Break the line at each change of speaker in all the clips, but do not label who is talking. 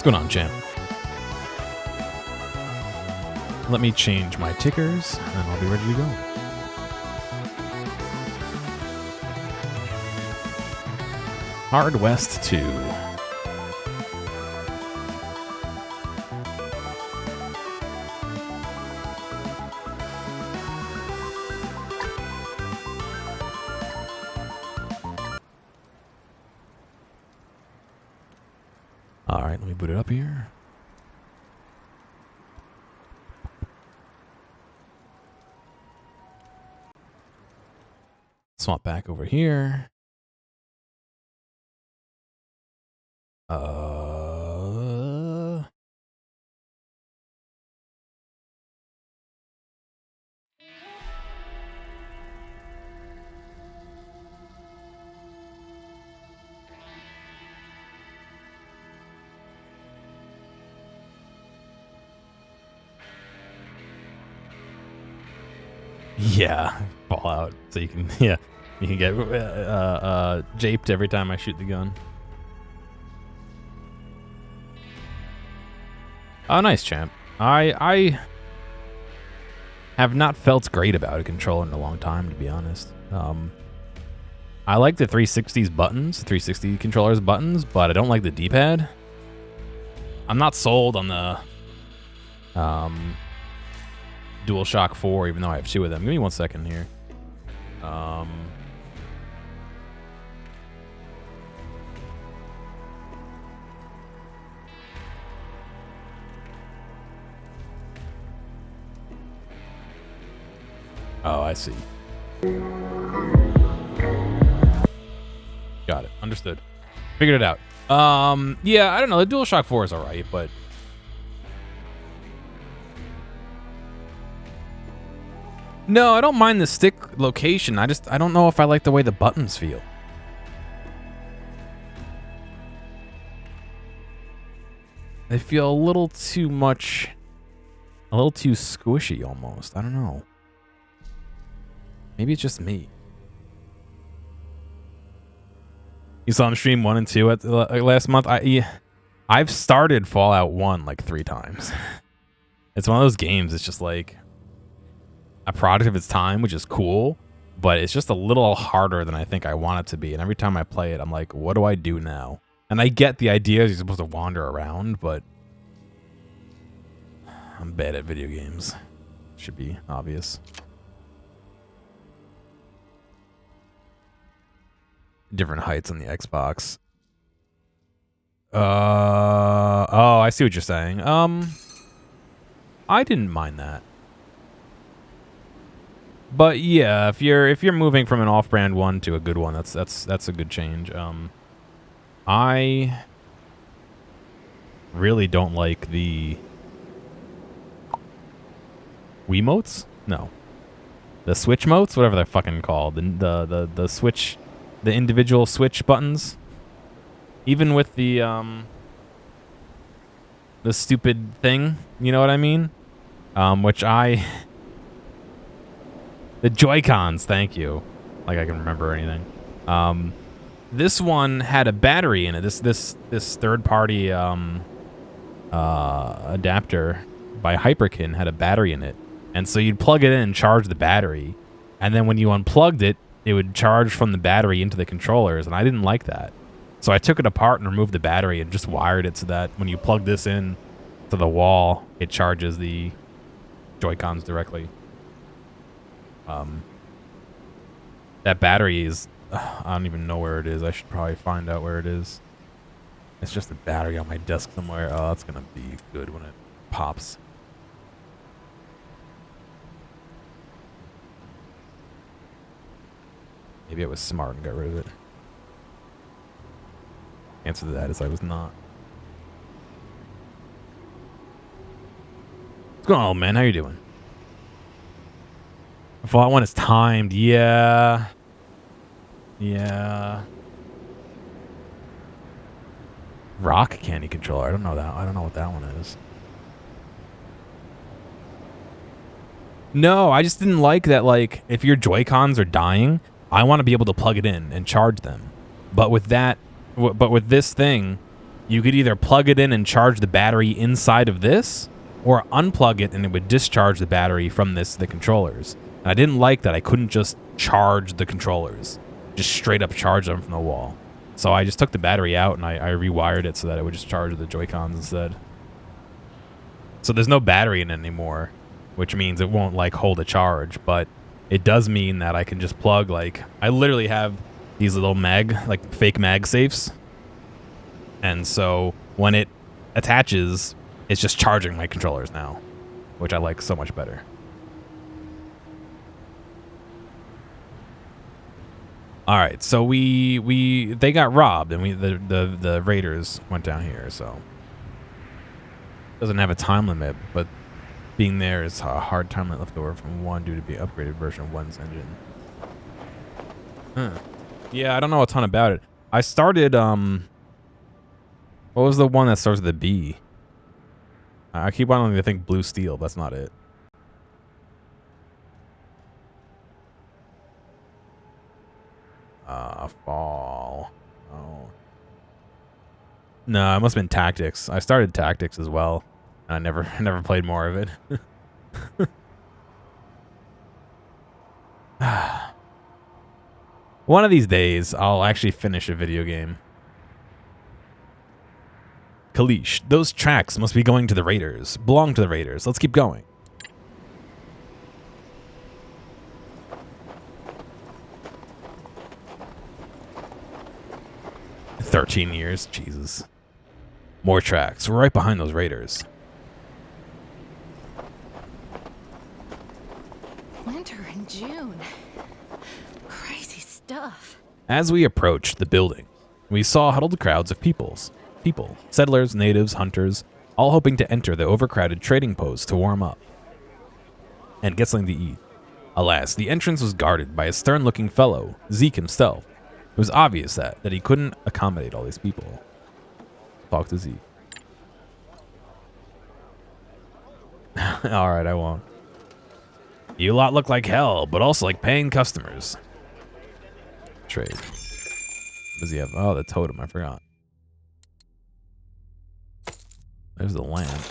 going on, champ? Let me change my tickers, and I'll be ready to go. Hard West 2. All right, let me boot it up here. Swap back over here. Yeah, Fallout. So you can, yeah, you can get japed every time I shoot the gun. Oh, nice, champ. I have not felt great about a controller in a long time, to be honest. I like the 360's buttons, 360 controller's buttons, but I don't like the D-pad. I'm not sold on the DualShock 4, even though I have 2 of them. Give me 1 second here. Oh, I see. Got it. Understood. Figured it out. Yeah, I don't know. The DualShock 4 is alright, but no, I don't mind the stick location. I don't know if I like the way the buttons feel. They feel a little too much, a little too squishy almost. I don't know. Maybe it's just me. You saw him stream 1 and 2 at last month. I've started Fallout 1 like 3 times. It's one of those games. It's just like a product of its time, which is cool, but it's just a little harder than I think I want it to be. And every time I play it, I'm like, what do I do now? And I get the idea you're supposed to wander around, but I'm bad at video games. Should be obvious. Different heights on the Xbox. Oh, I see what you're saying. I didn't mind that. But yeah, if you're moving from an off-brand one to a good one, that's a good change. I really don't like the Wiimotes? No. The Switch motes, whatever they're fucking called. The Switch, the individual Switch buttons. Even with the stupid thing, you know what I mean? The Joy-Cons, thank you. Like I can remember anything. This one had a battery in it. This third-party adapter by Hyperkin had a battery in it. And so you'd plug it in and charge the battery. And then when you unplugged it, it would charge from the battery into the controllers. And I didn't like that. So I took it apart and removed the battery and just wired it so that when you plug this in to the wall, it charges the Joy-Cons directly. That battery is... I don't even know where it is. I should probably find out where it is. It's just a battery on my desk somewhere. Oh, that's going to be good when it pops. Maybe I was smart and got rid of it. Answer to that is I was not. What's going on, man? How you doing? Fallout 1 is timed. Yeah. Yeah. Rock candy controller. I don't know that. I don't know what that one is. No, I just didn't like that. Like, if your Joy-Cons are dying, I want to be able to plug it in and charge them. But with that, but with this thing, You could either plug it in and charge the battery inside of this, or unplug it and it would discharge the battery from the controllers. And I didn't like that I couldn't just charge the controllers, just straight up charge them from the wall. So I just took the battery out and I rewired it so that it would just charge the Joy-Cons instead. So there's no battery in it anymore, which means it won't like hold a charge, but it does mean that I can just plug, like, I literally have these little fake MagSafes. And so when it attaches, it's just charging my controllers now, which I like so much better. All right, so they got robbed, and the raiders went down here. So doesn't have a time limit, but being there is a hard time limit left over from 1 due to be upgraded version of 1's engine. Huh. Yeah, I don't know a ton about it. I started what was the one that starts with a B? I keep wanting to think Blue Steel. That's not it. Fall. Oh. No, it must have been Tactics. I started Tactics as well. I never played more of it. One of these days, I'll actually finish a video game. Kalish, those tracks must be going to the Raiders. Belong to the Raiders. Let's keep going. "13 years? Jesus. More tracks. We're right behind those Raiders."
Winter in June. Crazy stuff.
As we approached the building, we saw huddled crowds of people, settlers, natives, hunters, all hoping to enter the overcrowded trading post to warm up and get something to eat. Alas, the entrance was guarded by a stern-looking fellow, Zeke himself. It was obvious that he couldn't accommodate all these people. Talk to Zeke. All right, I won't. "You lot look like hell, but also like paying customers." Trade. What does he have? Oh, the totem. I forgot. There's the lamp.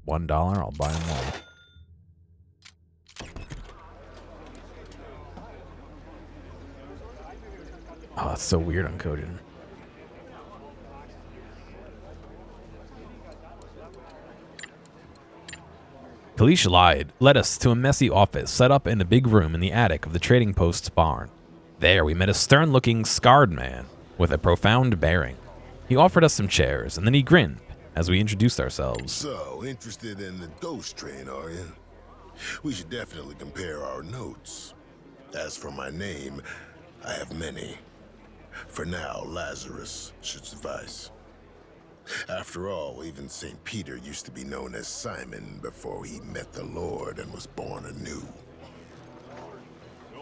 $1, I'll buy them all. Oh, that's so weird on Kojin. Kalish led us to a messy office set up in a big room in the attic of the trading post's barn. There we met a stern-looking, scarred man with a profound bearing. He offered us some chairs, and then he grinned as we introduced ourselves.
"So, interested in the ghost train, are you? We should definitely compare our notes. As for my name, I have many. For now, Lazarus should suffice. After all, even St. Peter used to be known as Simon before he met the Lord and was born anew."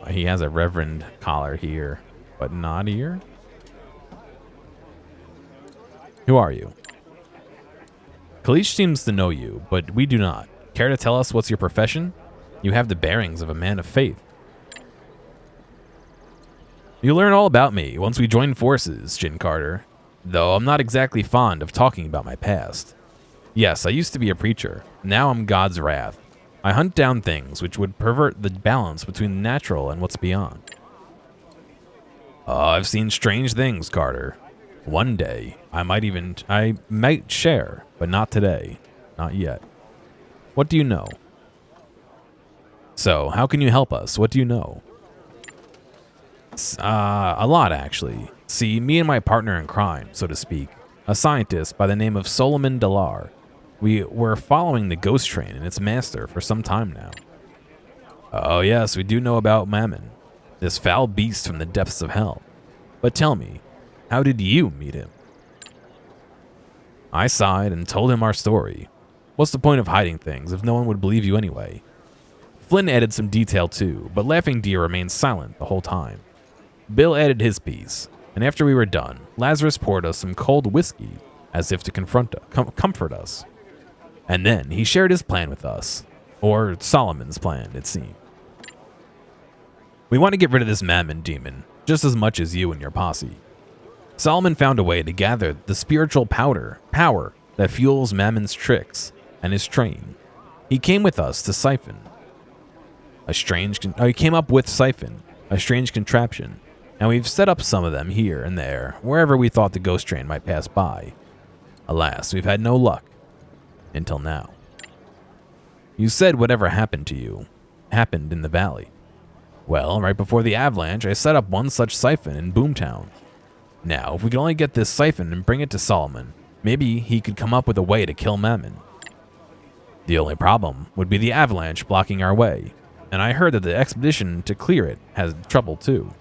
He has a reverend collar here, but not here. "Who are you?" "Kalish seems to know you, but we do not. Care to tell us what's your profession? You have the bearings of a man of faith." "You'll learn all about me once we join forces, Jin Carter. Though I'm not exactly fond of talking about my past. Yes, I used to be a preacher. Now I'm God's wrath. I hunt down things which would pervert the balance between the natural and what's beyond." "I've seen strange things, Carter. One day, I might share, but not today. Not yet. What do you know?" "So, how can you help us? What do you know?" A lot, actually. See, me and my partner in crime, so to speak, a scientist by the name of Solomon Dalar, we were following the ghost train and its master for some time now." "Oh yes, we do know about Mammon, this foul beast from the depths of hell. But tell me, how did you meet him?" I sighed and told him our story. What's the point of hiding things if no one would believe you anyway? Flynn added some detail too, but Laughing Deer remained silent the whole time. Bill added his piece, and after we were done, Lazarus poured us some cold whiskey as if to comfort us. And then he shared his plan with us. Or Solomon's plan, it seemed. We want to get rid of this Mammon demon, just as much as you and your posse. Solomon found a way to gather the spiritual power that fuels Mammon's tricks and his train. He came with us to Siphon. He came up with Siphon, a strange contraption, and we've set up some of them here and there, wherever we thought the ghost train might pass by. Alas, we've had no luck. Until now. You said whatever happened to you happened in the valley. Well, right before the avalanche, I set up one such siphon in Boomtown. Now, if we could only get this siphon and bring it to Solomon, maybe he could come up with a way to kill Mammon. The only problem would be the avalanche blocking our way, and I heard that the expedition to clear it has trouble too.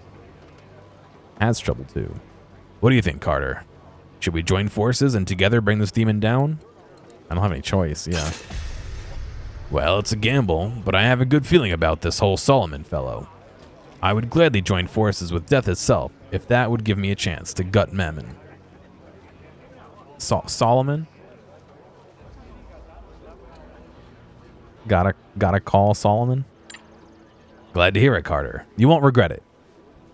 What do you think, Carter? Should we join forces and together bring this demon down? I don't have any choice, yeah. Well, it's a gamble, but I have a good feeling about this whole Solomon fellow. I would gladly join forces with death itself if that would give me a chance to gut Mammon. Solomon? Gotta call Solomon? Glad to hear it, Carter. You won't regret it.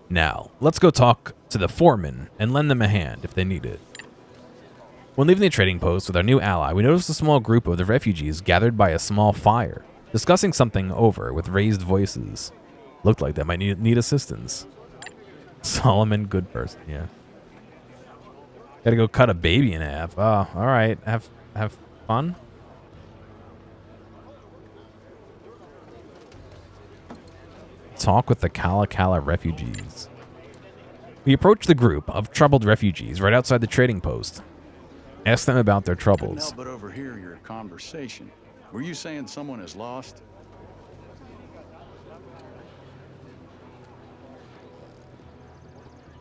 Now, let's go talk to the foreman and lend them a hand if they need it. When leaving the trading post with our new ally, we noticed a small group of the refugees gathered by a small fire, discussing something over with raised voices. Looked like they might need assistance. Solomon, good person, yeah. Gotta go cut a baby in half. Oh, all right. Have fun. Talk with the Kala Kala refugees. We approached the group of troubled refugees right outside the trading post. Ask them about their troubles.
Couldn't help but overhear your conversation. Were you saying someone is lost?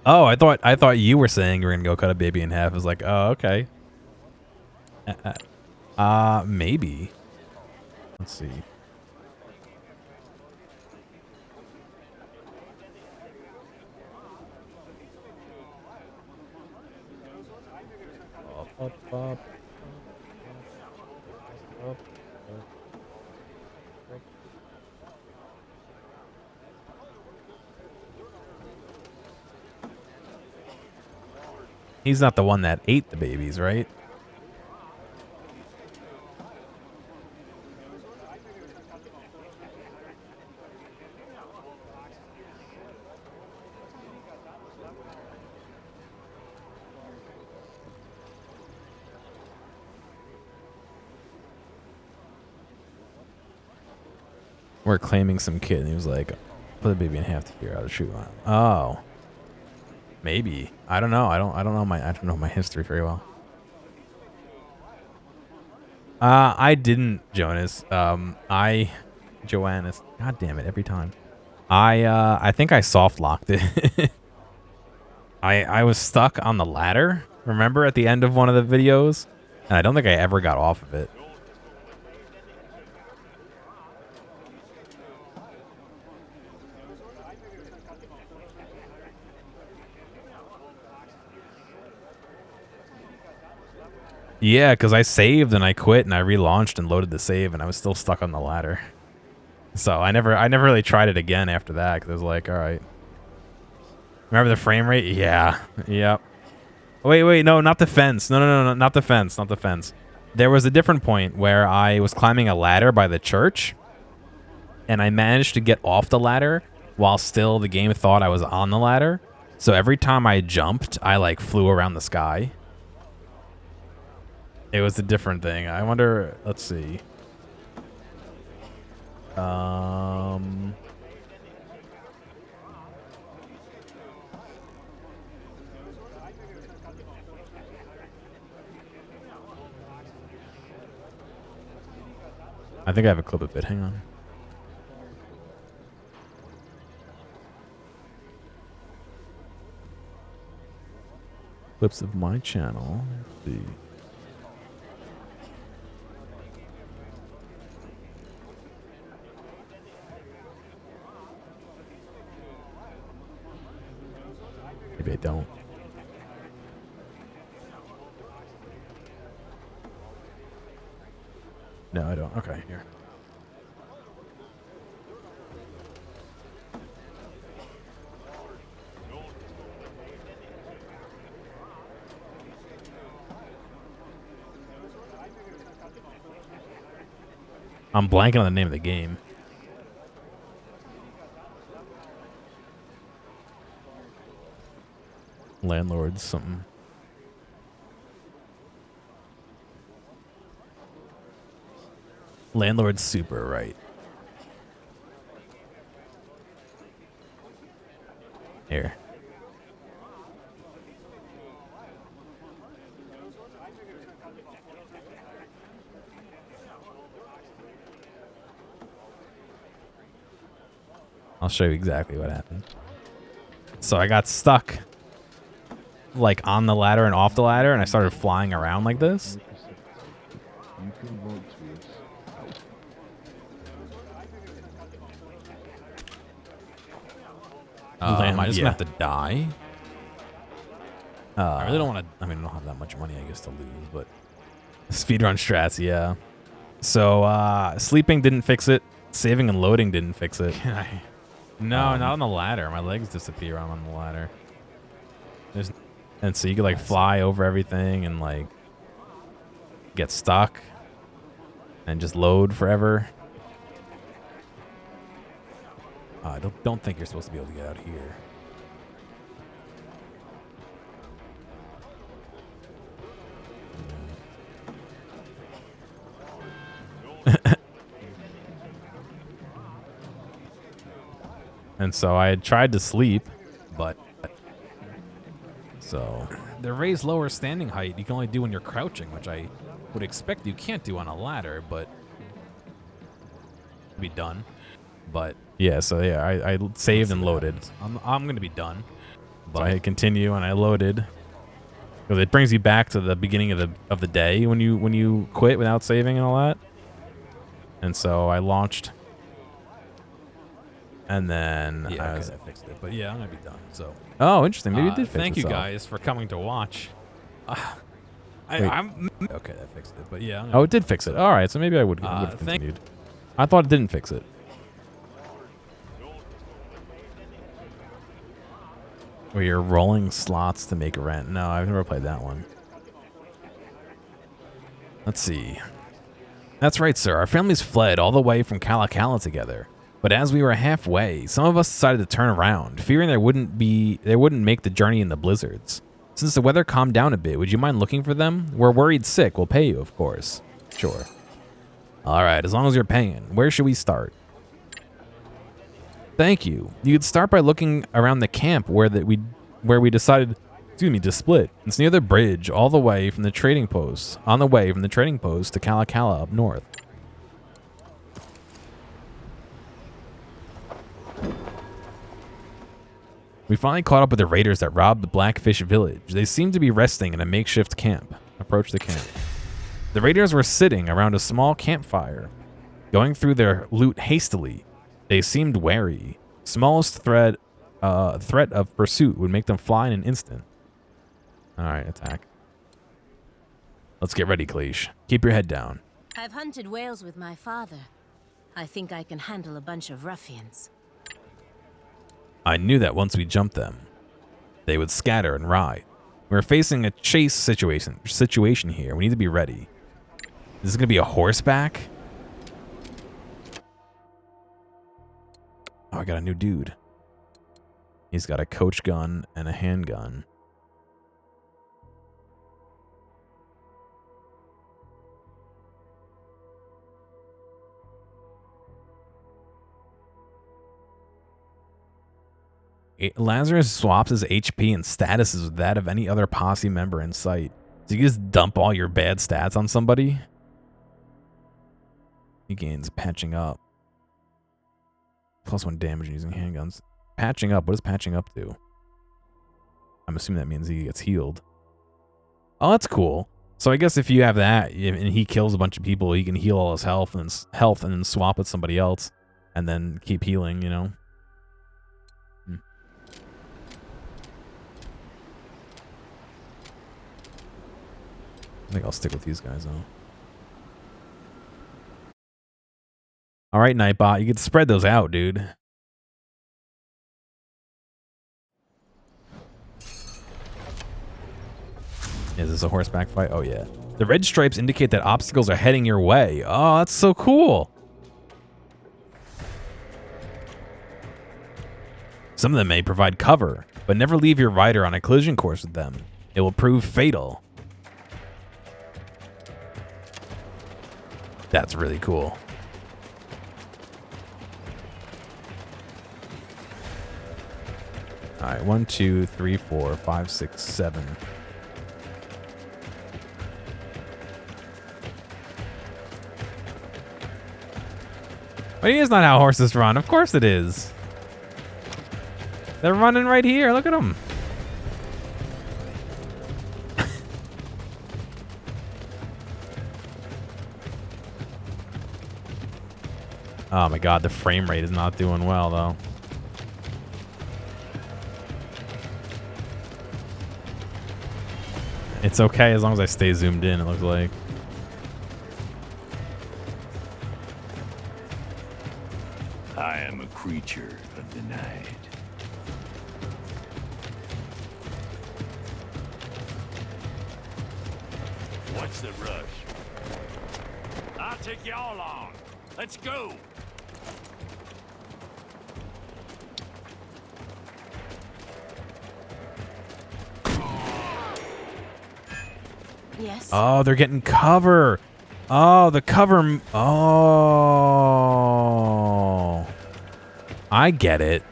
Oh, I thought you were saying you were gonna go cut a baby in half. I was like, oh, okay. Maybe. Let's see. Up. He's not the one that ate the babies, right? We're claiming some kid, and he was like, put the baby in half to figure out how to shoot on him. Oh. Maybe. I don't know. I don't know my history very well. I didn't, Jonas. Joannis. God damn it, every time. I think I soft locked it. I was stuck on the ladder, remember, at the end of one of the videos? And I don't think I ever got off of it. Yeah, because I saved and I quit and I relaunched and loaded the save and I was still stuck on the ladder. So I never really tried it again after that because I was like, all right. Remember the frame rate? Yeah. Yep. Wait, no, not the fence. No, not the fence, not the fence. There was a different point where I was climbing a ladder by the church and I managed to get off the ladder while still the game thought I was on the ladder. So every time I jumped, I like flew around the sky. It was a different thing. I wonder, let's see. I think I have a clip of it. Hang on. Clips of my channel. Let's see. Maybe I don't. No, I don't. Okay, here. I'm blanking on the name of the game. Landlords something. Landlord Super, right. Here. I'll show you exactly what happened. So I got stuck like on the ladder and off the ladder, and I started flying around like this.
Am I just gonna have to die?
I really don't want to. I mean, I don't have that much money, I guess, to lose, but speedrun strats, yeah. So sleeping didn't fix it. Saving and loading didn't fix it. No, not on the ladder. My legs disappear on the ladder. And so you could like fly over everything and like get stuck and just load forever. I don't think you're supposed to be able to get out here. And so I had tried to sleep, but so the raised lower standing height you can only do when you're crouching, which I would expect you can't do on a ladder, but be done. But yeah, so yeah, I saved and loaded. I'm gonna be done, but I continue and I loaded because it brings you back to the beginning of the day when you quit without saving and all that. And so I launched. And then I fixed it. But yeah, I'm gonna be done. So interesting. Maybe it did fix
Thank you
itself.
guys for coming to watch. I'm okay. That fixed it. But yeah.
It did fix it. All right, so maybe I would have continued. I thought it didn't fix it. Where you're rolling slots to make rent. No, I've never played that one. Let's see. That's right, sir. Our families fled all the way from Cala Cala together. But as we were halfway, some of us decided to turn around, fearing they wouldn't make the journey in the blizzards. Since the weather calmed down a bit, would you mind looking for them? We're worried sick. We'll pay you, of course. Sure. All right, as long as you're paying. Where should we start? Thank you. You could start by looking around the camp where we decided, to split. It's near the bridge, all the way from the trading post. On the way from the trading post to Cala Cala up north. We finally caught up with the raiders that robbed the Blackfish village. They seemed to be resting in a makeshift camp. Approach the camp. The raiders were sitting around a small campfire, going through their loot hastily. They seemed wary. Smallest threat of pursuit would make them fly in an instant. All right, attack. Let's get ready, Cleish. Keep your head down.
I've hunted whales with my father. I think I can handle a bunch of ruffians.
I knew that once we jumped them, they would scatter and ride. We're facing a chase situation here. We need to be ready. This is going to be a horseback? Oh, I got a new dude. He's got a coach gun and a handgun. Lazarus swaps his HP and status with that of any other posse member in sight. So you just dump all your bad stats on somebody? He gains patching up. +1 damage using handguns. Patching up, what does patching up do? I'm assuming that means he gets healed. Oh, that's cool. So I guess if you have that and he kills a bunch of people, he can heal all his health and then swap with somebody else and then keep healing, you know? I think I'll stick with these guys though. All right, Nightbot, you can spread those out, dude. Is this a horseback fight? Oh, yeah. The red stripes indicate that obstacles are heading your way. Oh, that's so cool. Some of them may provide cover, but never leave your rider on a collision course with them. It will prove fatal. That's really cool. All right, 1, 2, 3, 4, 5, 6, 7. But it is not how horses run. Of course it is. They're running right here. Look at them. Oh my god, the frame rate is not doing well though. It's okay as long as I stay zoomed in, it looks like.
I am a creature of the night. What's the rush? I'll take y'all on. Let's go.
Yes.
Oh, they're getting cover. Oh, the cover. Oh. I get it.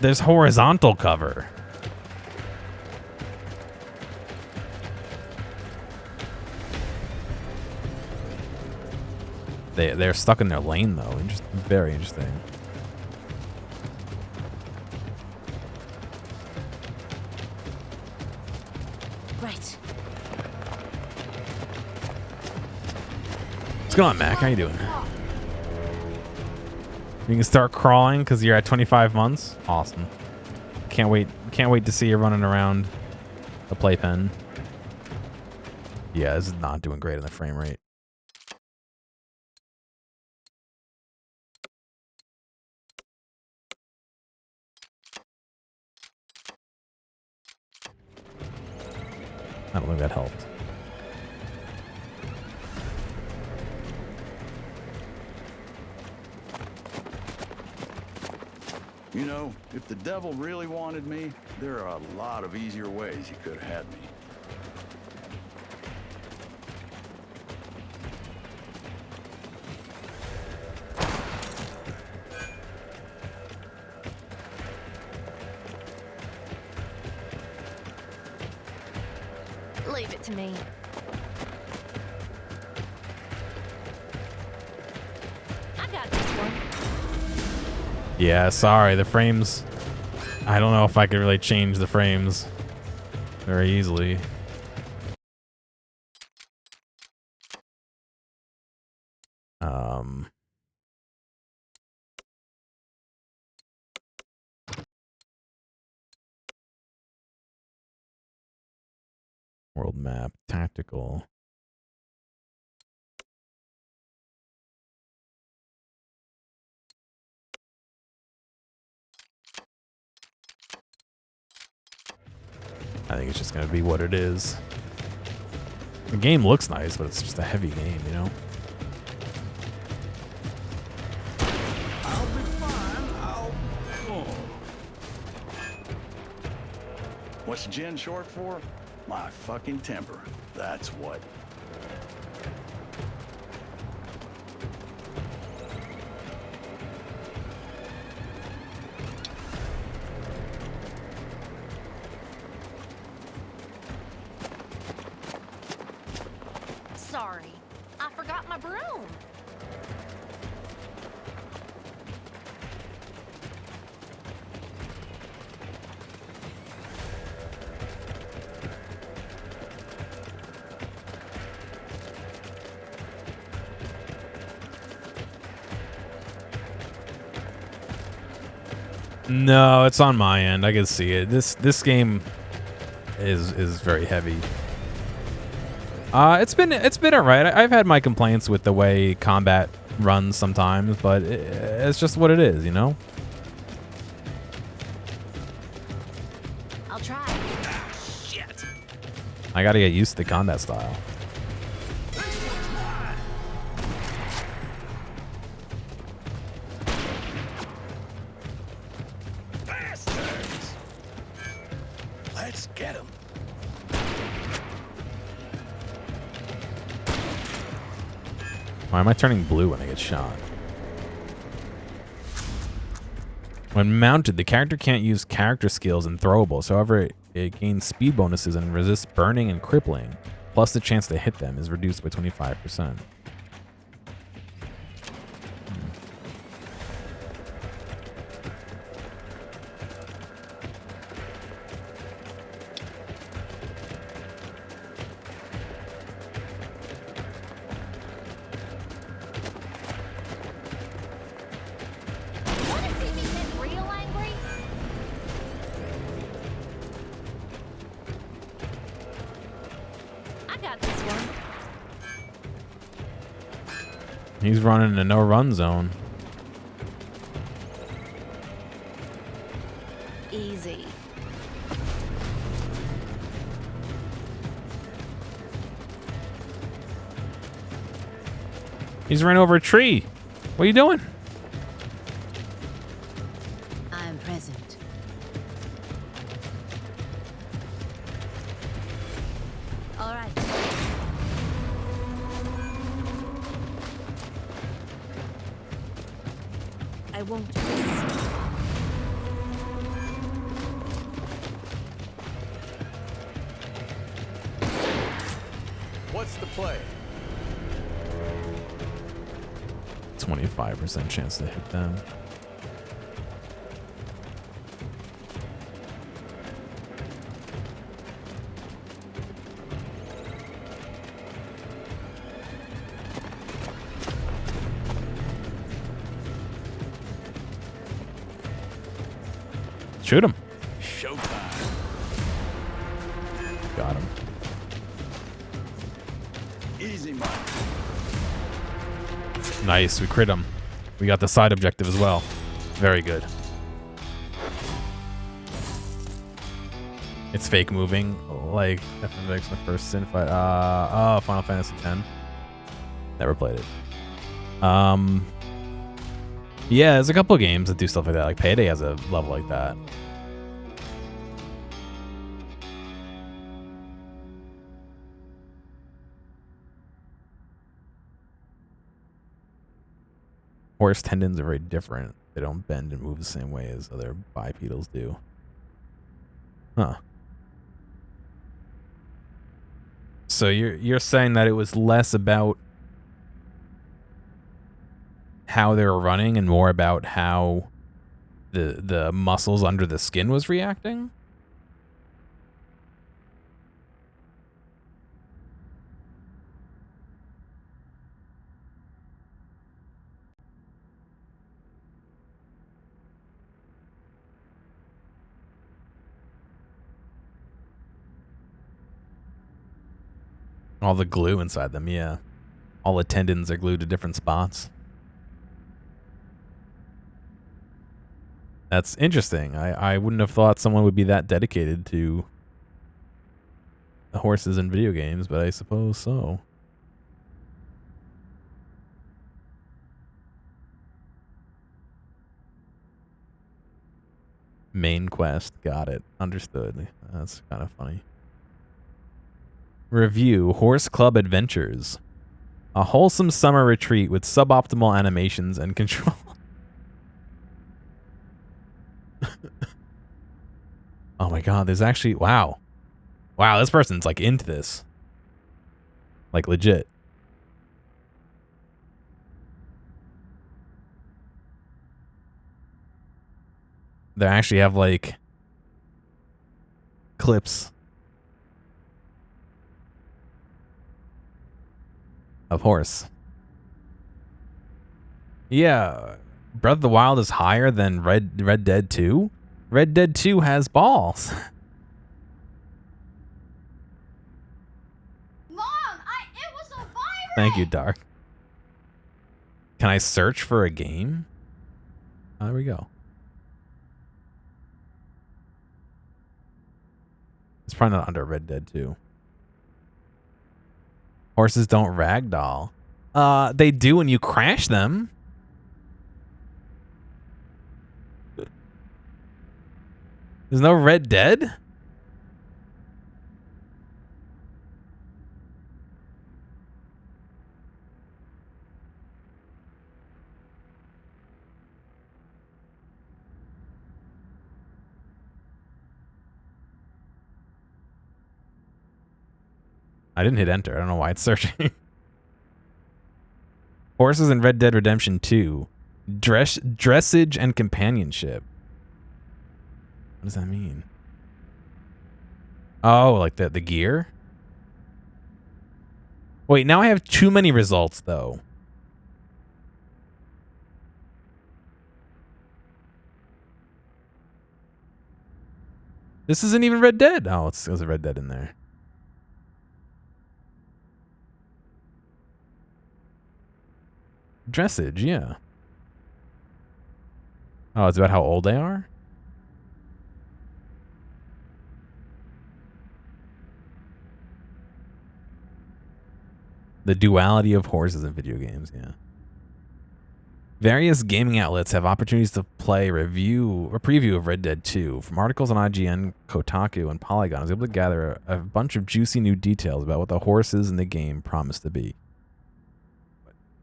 There's horizontal cover. They're stuck in their lane though. Very interesting.
Right.
What's going on, Mac? How you doing? You can start crawling because you're at 25 months. Awesome. Can't wait to see you running around the playpen. Yeah, this is not doing great on the frame rate. I don't think that helped.
You know, if the devil really wanted me, there are a lot of easier ways he could have had me.
Leave it to me. I got this one.
Yeah, sorry, the frames. I don't know if I could really change the frames very easily. World map, tactical. I think it's just gonna be what it is. The game looks nice, but it's just a heavy game, you know?
I'll be fine. What's Gen short for? My fucking temper. That's what.
Sorry, I forgot my broom.
No, it's on my end. I can see it. This game is very heavy. It's been alright. I've had my complaints with the way combat runs sometimes, but it's just what it is, you know?
I'll try.
Shit.
I gotta get used to the combat style.
Bastards. Let's get him.
Why am I turning blue when I get shot? When mounted, the character can't use character skills and throwables. However, it gains speed bonuses and resists burning and crippling. Plus, the chance to hit them is reduced by 25%.
Wanna see me get real angry? I got this one.
He's running in a no-run zone.
Easy.
He's ran over a tree. What are you doing?
I am present. All right. I won't miss.
What's the play?
25% chance to hit them. Shoot him.
Showtime.
Got him.
Easy, Mike.
Nice, we crit him. We got the side objective as well. Very good. It's fake moving, like FMX the first Sin fight. Oh, Final Fantasy X. Never played it. Yeah, there's a couple of games that do stuff like that. Like Payday has a level like that. Horse tendons are very different. They don't bend and move the same way as other bipedals do. Huh. So you're saying that it was less about how they were running and more about how the muscles under the skin was reacting? All the glue inside them, yeah. All the tendons are glued to different spots. That's interesting. I wouldn't have thought someone would be that dedicated to the horses in video games, but I suppose so. Main quest. Got it. Understood. That's kind of funny. Review Horse Club Adventures. A wholesome summer retreat with suboptimal animations and control. Oh my god, there's actually... Wow. Wow, this person's like into this. Like legit. They actually have like clips of horse. Yeah, Breath of the Wild is higher than Red Dead 2. Red Dead 2 has balls.
Mom,
Thank you, Dark. Can I search for a game? Oh, there we go. It's probably not under Red Dead 2. Horses don't ragdoll. They do when you crash them. There's no Red Dead? I didn't hit enter. I don't know why it's searching. Horses in Red Dead Redemption 2. Dressage and companionship. What does that mean? Oh, like the gear? Wait, now I have too many results, though. This isn't even Red Dead. Oh, there's a Red Dead in there. Dressage, yeah. Oh, it's about how old they are? The duality of horses in video games, yeah. Various gaming outlets have opportunities to play, review, or preview of Red Dead 2. From articles on IGN, Kotaku, and Polygon, I was able to gather a bunch of juicy new details about what the horses in the game promise to be.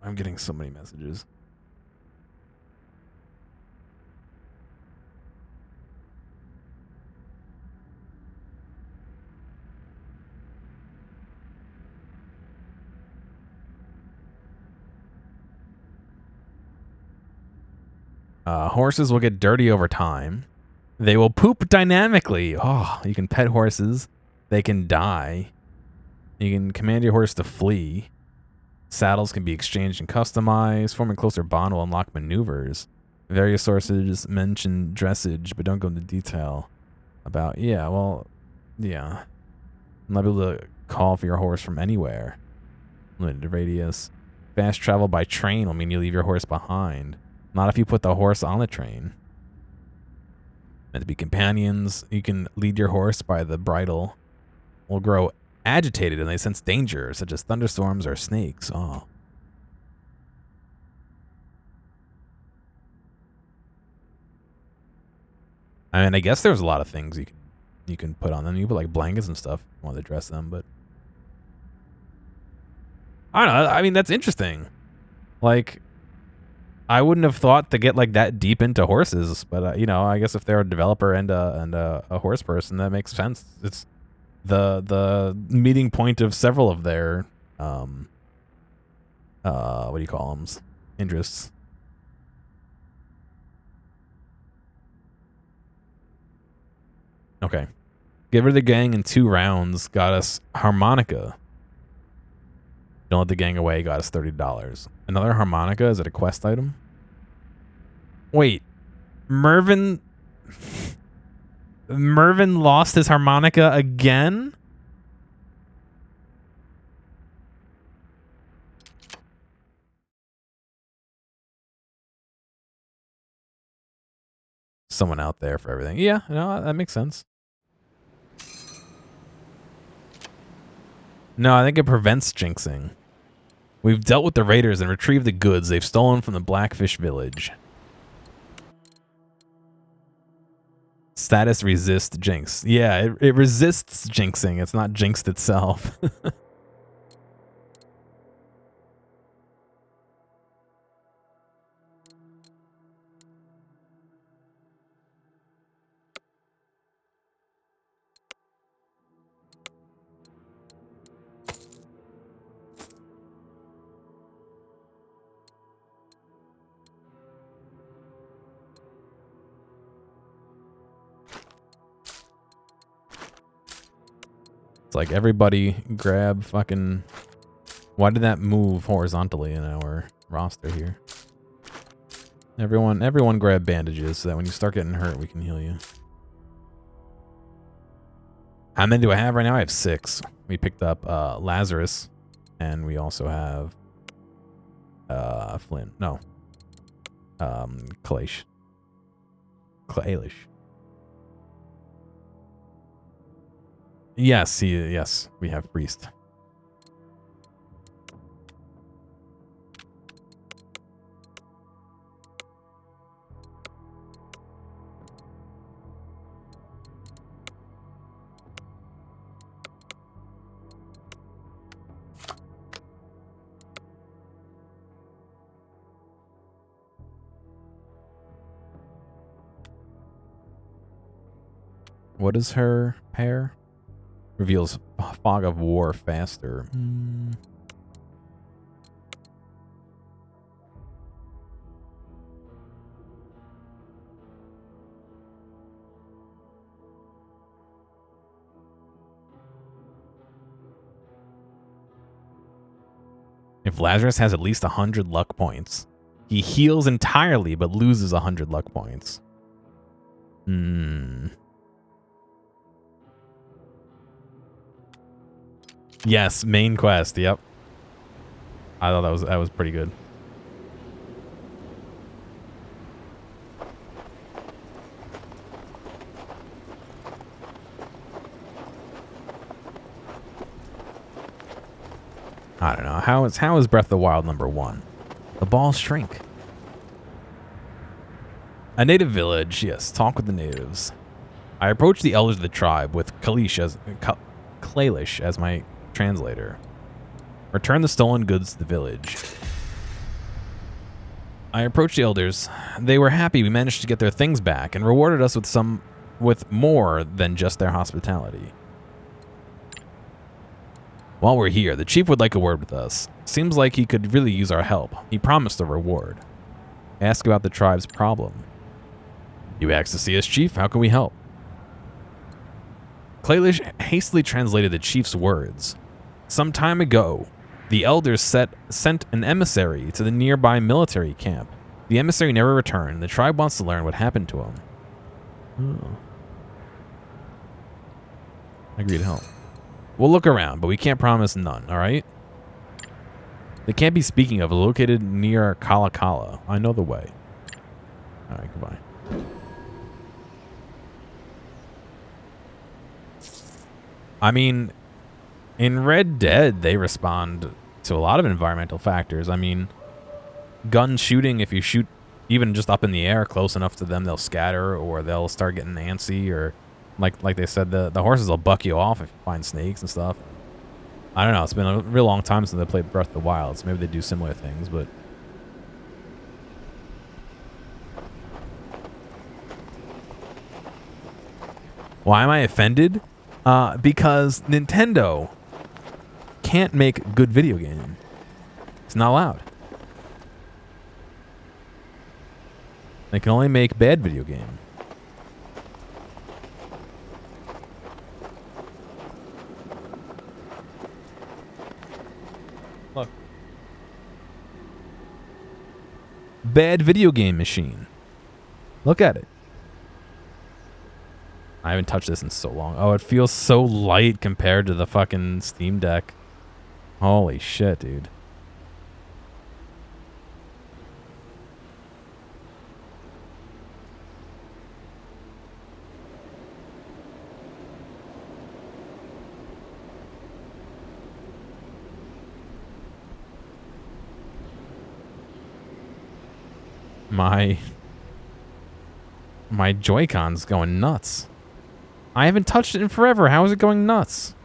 I'm getting so many messages. Horses will get dirty over time. They will poop dynamically. Oh, you can pet horses. They can die. You can command your horse to flee. Saddles can be exchanged and customized. Forming closer bond will unlock maneuvers. Various sources mention dressage, but don't go into detail about... Yeah, well, yeah. I'm not able to call for your horse from anywhere. Limited radius. Fast travel by train will mean you leave your horse behind. Not if you put the horse on the train. Meant to be companions. You can lead your horse by the bridle. Will grow agitated and they sense danger, such as thunderstorms or snakes. Oh. I mean, I guess there's a lot of things you can put on them. You put like blankets and stuff if you want to dress them, but I don't know. I mean, that's interesting. Like, I wouldn't have thought to get like that deep into horses, but you know, I guess if they're a developer and a horse person, that makes sense. It's the meeting point of several of their what do you call them, interests. Okay, get rid of the gang in 2 rounds got us harmonica. Don't let the gang away got us $30. Another harmonica. Is it a quest item? Wait, Mervin lost his harmonica again? Someone out there for everything. Yeah, no, that makes sense. No, I think it prevents jinxing. We've dealt with the raiders and retrieved the goods they've stolen from the Blackfish Village. Status resist jinx. Yeah, it resists jinxing. It's not jinxed itself. It's like everybody grab fucking... Why did that move horizontally in our roster here? Everyone grab bandages so that when you start getting hurt, we can heal you. How many do I have right now? I have 6. We picked up Lazarus And we also have Flynn. No. Kalish. Kalish. Yes, yes, we have Priest. What is her pair? Reveals fog of war faster. If Lazarus has at least 100 luck points, he heals entirely but loses 100 luck points. Yes, main quest. Yep. I thought that was pretty good. I don't know. How is Breath of the Wild #1? The balls shrink. A native village. Yes, talk with the natives. I approached the elders of the tribe with Kalish as my translator. Return the stolen goods to the village. I approached the elders. They were happy we managed to get their things back and rewarded us with more than just their hospitality. While we're here, the chief would like a word with us. Seems like he could really use our help. He promised a reward. Ask about the tribe's problem. You asked to see us, chief. How can we help? Kalish hastily translated the chief's words. Some time ago, the elders sent an emissary to the nearby military camp. The emissary never returned. The tribe wants to learn what happened to him. Oh. I agree to help. We'll look around, but we can't promise none, alright? The camp he's speaking of is located near Kalakala. I know the way. Alright, goodbye. I mean, in Red Dead, they respond to a lot of environmental factors. I mean, gun shooting, if you shoot even just up in the air close enough to them, they'll scatter or they'll start getting antsy, or like they said, the horses will buck you off if you find snakes and stuff. I don't know. It's been a real long time since I played Breath of the Wild, so maybe they do similar things, but... Why am I offended? Because Nintendo can't make a good video game. It's not allowed. They can only make bad video game. Look. Bad video game machine. Look at it. I haven't touched this in so long. Oh, it feels so light compared to the fucking Steam Deck. Holy shit, dude. My Joy-Con's going nuts. I haven't touched it in forever. How is it going nuts?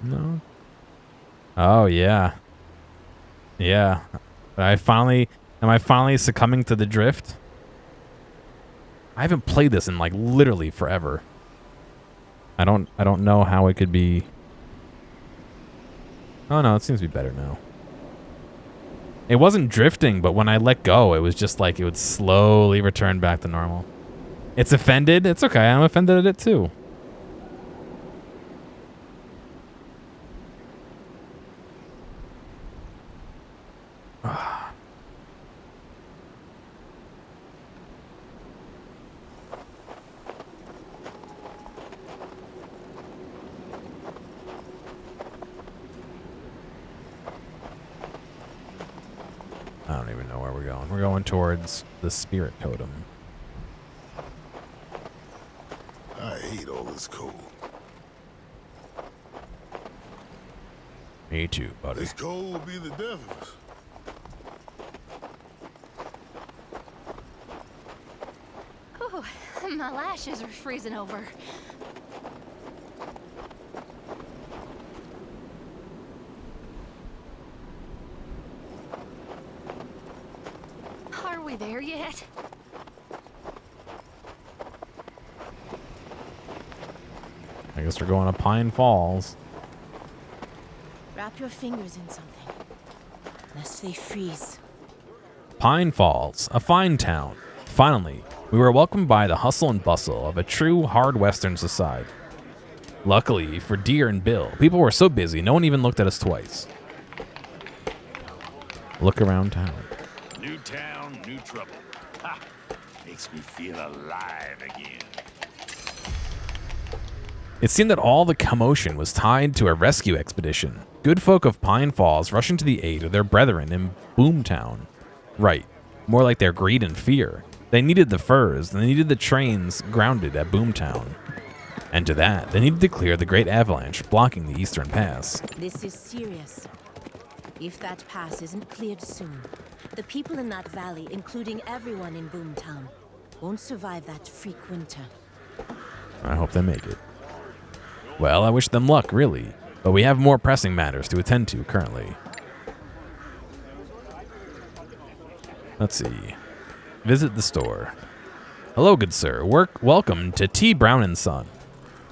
No. Oh, yeah. Yeah. Am I finally succumbing to the drift? I haven't played this in like literally forever. I don't know how it could be. Oh no, it seems to be better now. It wasn't drifting, but when I let go, it was just like it would slowly return back to normal. It's offended? It's okay. I'm offended at it too. I don't even know where we're going. We're going towards the spirit totem.
I hate all this cold.
Me too, buddy.
This cold will be the death of us.
Ooh, my lashes are freezing over. Are we there yet?
I guess we're going to Pine Falls.
Wrap your fingers in something, lest they freeze.
Pine Falls, a fine town. Finally, we were welcomed by the hustle and bustle of a true hard Western society. Luckily for Deer and Bill, people were so busy no one even looked at us twice. Look around town.
New town, new trouble. Ha! Makes me feel alive again.
It seemed that all the commotion was tied to a rescue expedition. Good folk of Pine Falls rushing to the aid of their brethren in Boomtown. Right, more like their greed and fear. They needed the furs, and they needed the trains grounded at Boomtown. And to that, they needed to clear the great avalanche blocking the Eastern Pass.
This is serious. If that pass isn't cleared soon, the people in that valley, including everyone in Boomtown, won't survive that freak winter.
I hope they make it. Well, I wish them luck, really. But we have more pressing matters to attend to currently. Let's see. Visit the store. Hello, good sir. Welcome to T. Brown & Son.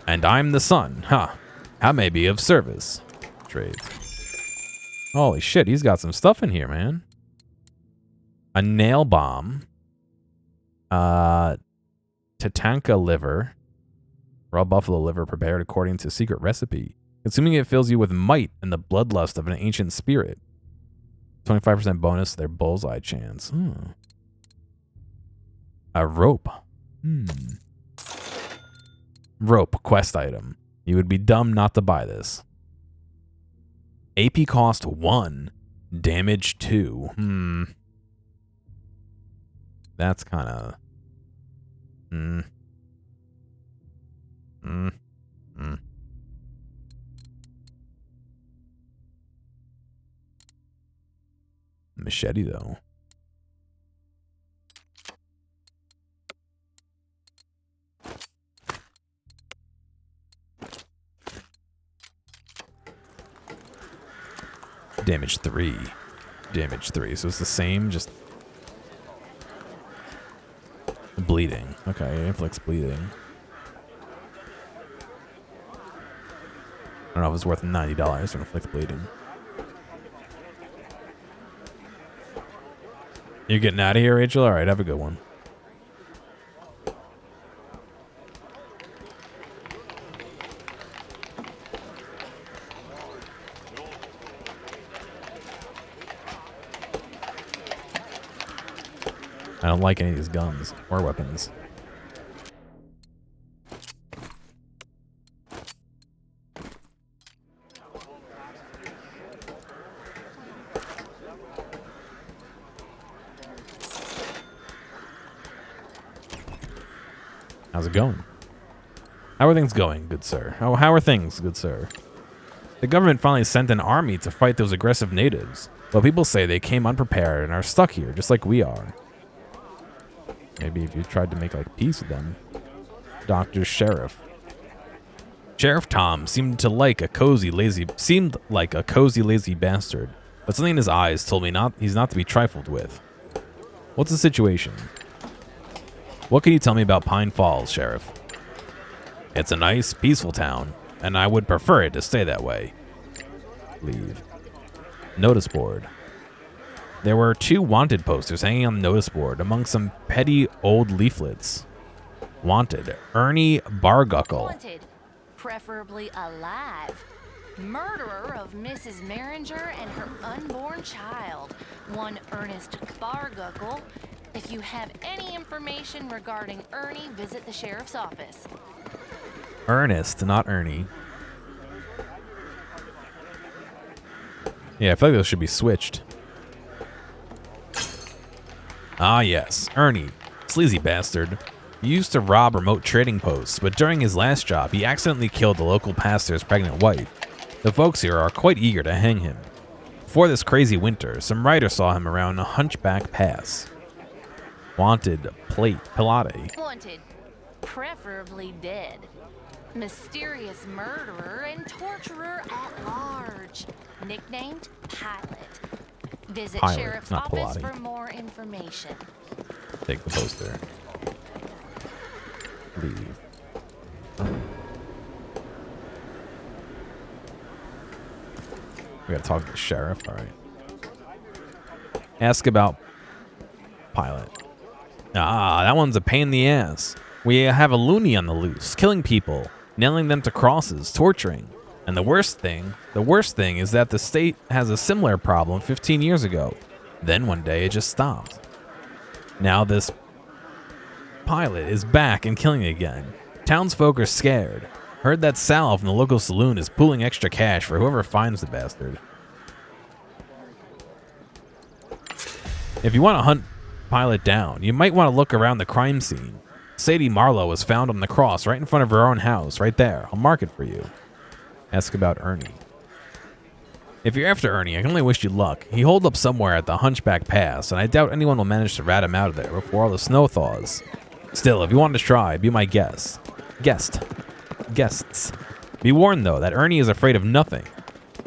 And I'm the son. Ha! How may be of service? Trade. Holy shit, he's got some stuff in here, man. A nail bomb. Tatanka liver. Raw buffalo liver prepared according to secret recipe. Consuming it fills you with might and the bloodlust of an ancient spirit. 25% bonus to their bullseye chance. A rope. Rope quest item. You would be dumb not to buy this. AP cost 1. Damage 2. That's kind of... Machete, though. Damage 3. Damage 3. So it's the same, just... bleeding. Okay, it inflicts bleeding. I don't know if it's worth $90 to inflict bleeding. You getting out of here, Rachel? All right, have a good one. I don't like any of these guns or weapons. How's it going? How are things going, good sir? How are things, good sir? The government finally sent an army to fight those aggressive natives, but people say they came unprepared and are stuck here, just like we are. Maybe if you tried to make like peace with them. Dr. Sheriff. Sheriff Tom seemed like a cozy, lazy bastard, but something in his eyes told me he's not to be trifled with. What's the situation? What can you tell me about Pine Falls, Sheriff? It's a nice, peaceful town, and I would prefer it to stay that way. Leave. Notice board. There were 2 wanted posters hanging on the notice board among some petty old leaflets. Wanted, Ernie Barguckle.
Wanted, preferably alive. Murderer of Mrs. Maringer and her unborn child, one Ernest Barguckle. If you have any information regarding Ernie, visit the sheriff's office.
Ernest, not Ernie. Yeah, I feel like those should be switched. Ah, yes, Ernie, sleazy bastard. He used to rob remote trading posts, but during his last job, he accidentally killed the local pastor's pregnant wife. The folks here are quite eager to hang him. Before this crazy winter, some writer saw him around a Hunchback Pass. Wanted, Pilate.
Wanted, preferably dead. Mysterious murderer and torturer at large. Nicknamed Pilot. Visit
Pilot,
sheriff's
not
office
Pilate.
for more information.
Take the poster. Leave. We gotta talk to the sheriff, alright. Ask about Pilot. Ah, that one's a pain in the ass. We have a loony on the loose, killing people, nailing them to crosses, torturing. And the worst thing is that the state has a similar problem 15 years ago. Then one day it just stopped. Now this Pilot is back and killing again. Townsfolk are scared. Heard that Sal from the local saloon is pooling extra cash for whoever finds the bastard. If you want to hunt Pilot down, you might want to look around the crime scene. Sadie Marlowe was found on the cross right in front of her own house, right there. I'll mark it for you. Ask about Ernie. If you're after Ernie, I can only wish you luck. He holed up somewhere at the Hunchback Pass, and I doubt anyone will manage to rat him out of there before all the snow thaws. Still, if you want to try, be my guest. Guests. Be warned, though, that Ernie is afraid of nothing.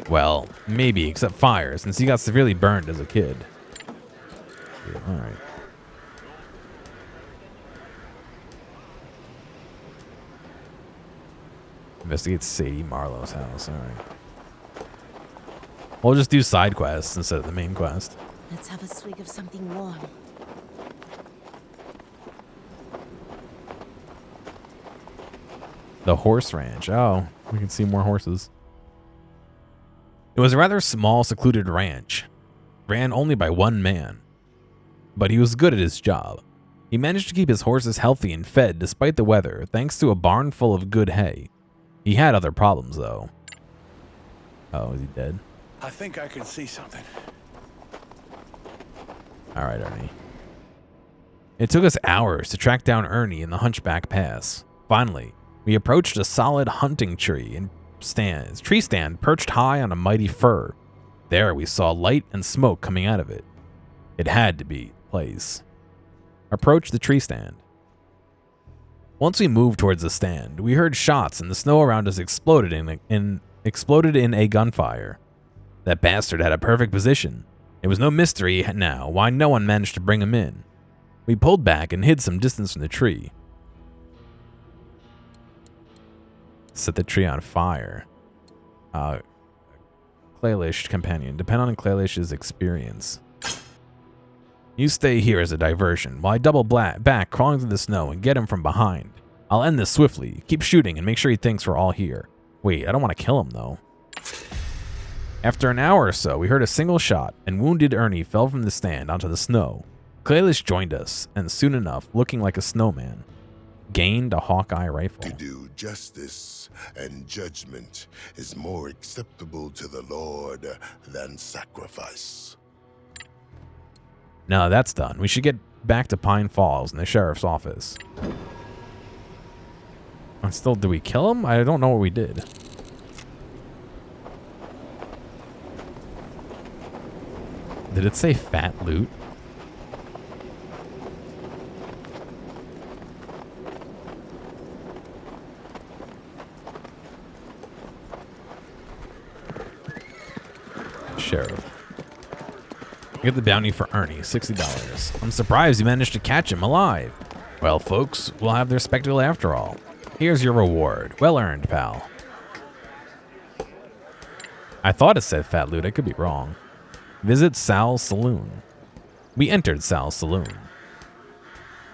Well, maybe, except fire, since he got severely burned as a kid. Yeah, alright. Investigate Sadie Marlowe's house, alright. We'll just do side quests instead of the main quest.
Let's have a swig of something warm.
The horse ranch. Oh, we can see more horses. It was a rather small, secluded ranch, ran only by one man. But he was good at his job. He managed to keep his horses healthy and fed despite the weather, thanks to a barn full of good hay. He had other problems, though. Oh, is he dead?
I think I can see something.
All right, Ernie. It took us hours to track down Ernie in the Hunchback Pass. Finally, we approached a solid hunting tree and tree stand perched high on a mighty fir. There we saw light and smoke coming out of it. It had to be the place. Approach the tree stand. Once we moved towards the stand, we heard shots and the snow around us exploded in a gunfire. That bastard had a perfect position. It was no mystery now why no one managed to bring him in. We pulled back and hid some distance from the tree. Set the tree on fire. Claylish companion. Depend on Claylish's experience. You stay here as a diversion while I double back, crawling through the snow and get him from behind. I'll end this swiftly. Keep shooting and make sure he thinks we're all here. Wait, I don't want to kill him though. After an hour or so, we heard a single shot, and wounded Ernie fell from the stand onto the snow. Claylish joined us, and soon enough, looking like a snowman, gained a Hawkeye rifle.
To do justice and judgment is more acceptable to the Lord than sacrifice.
Now that's done, we should get back to Pine Falls in the sheriff's office. Did we kill him? I don't know what we did. Did it say fat loot? Sheriff. Get the bounty for Ernie, $60. I'm surprised you managed to catch him alive. Well, folks, we'll have their spectacle after all. Here's your reward. Well earned, pal. I thought it said fat loot. I could be wrong. Visit Sal's Saloon. We entered Sal's Saloon.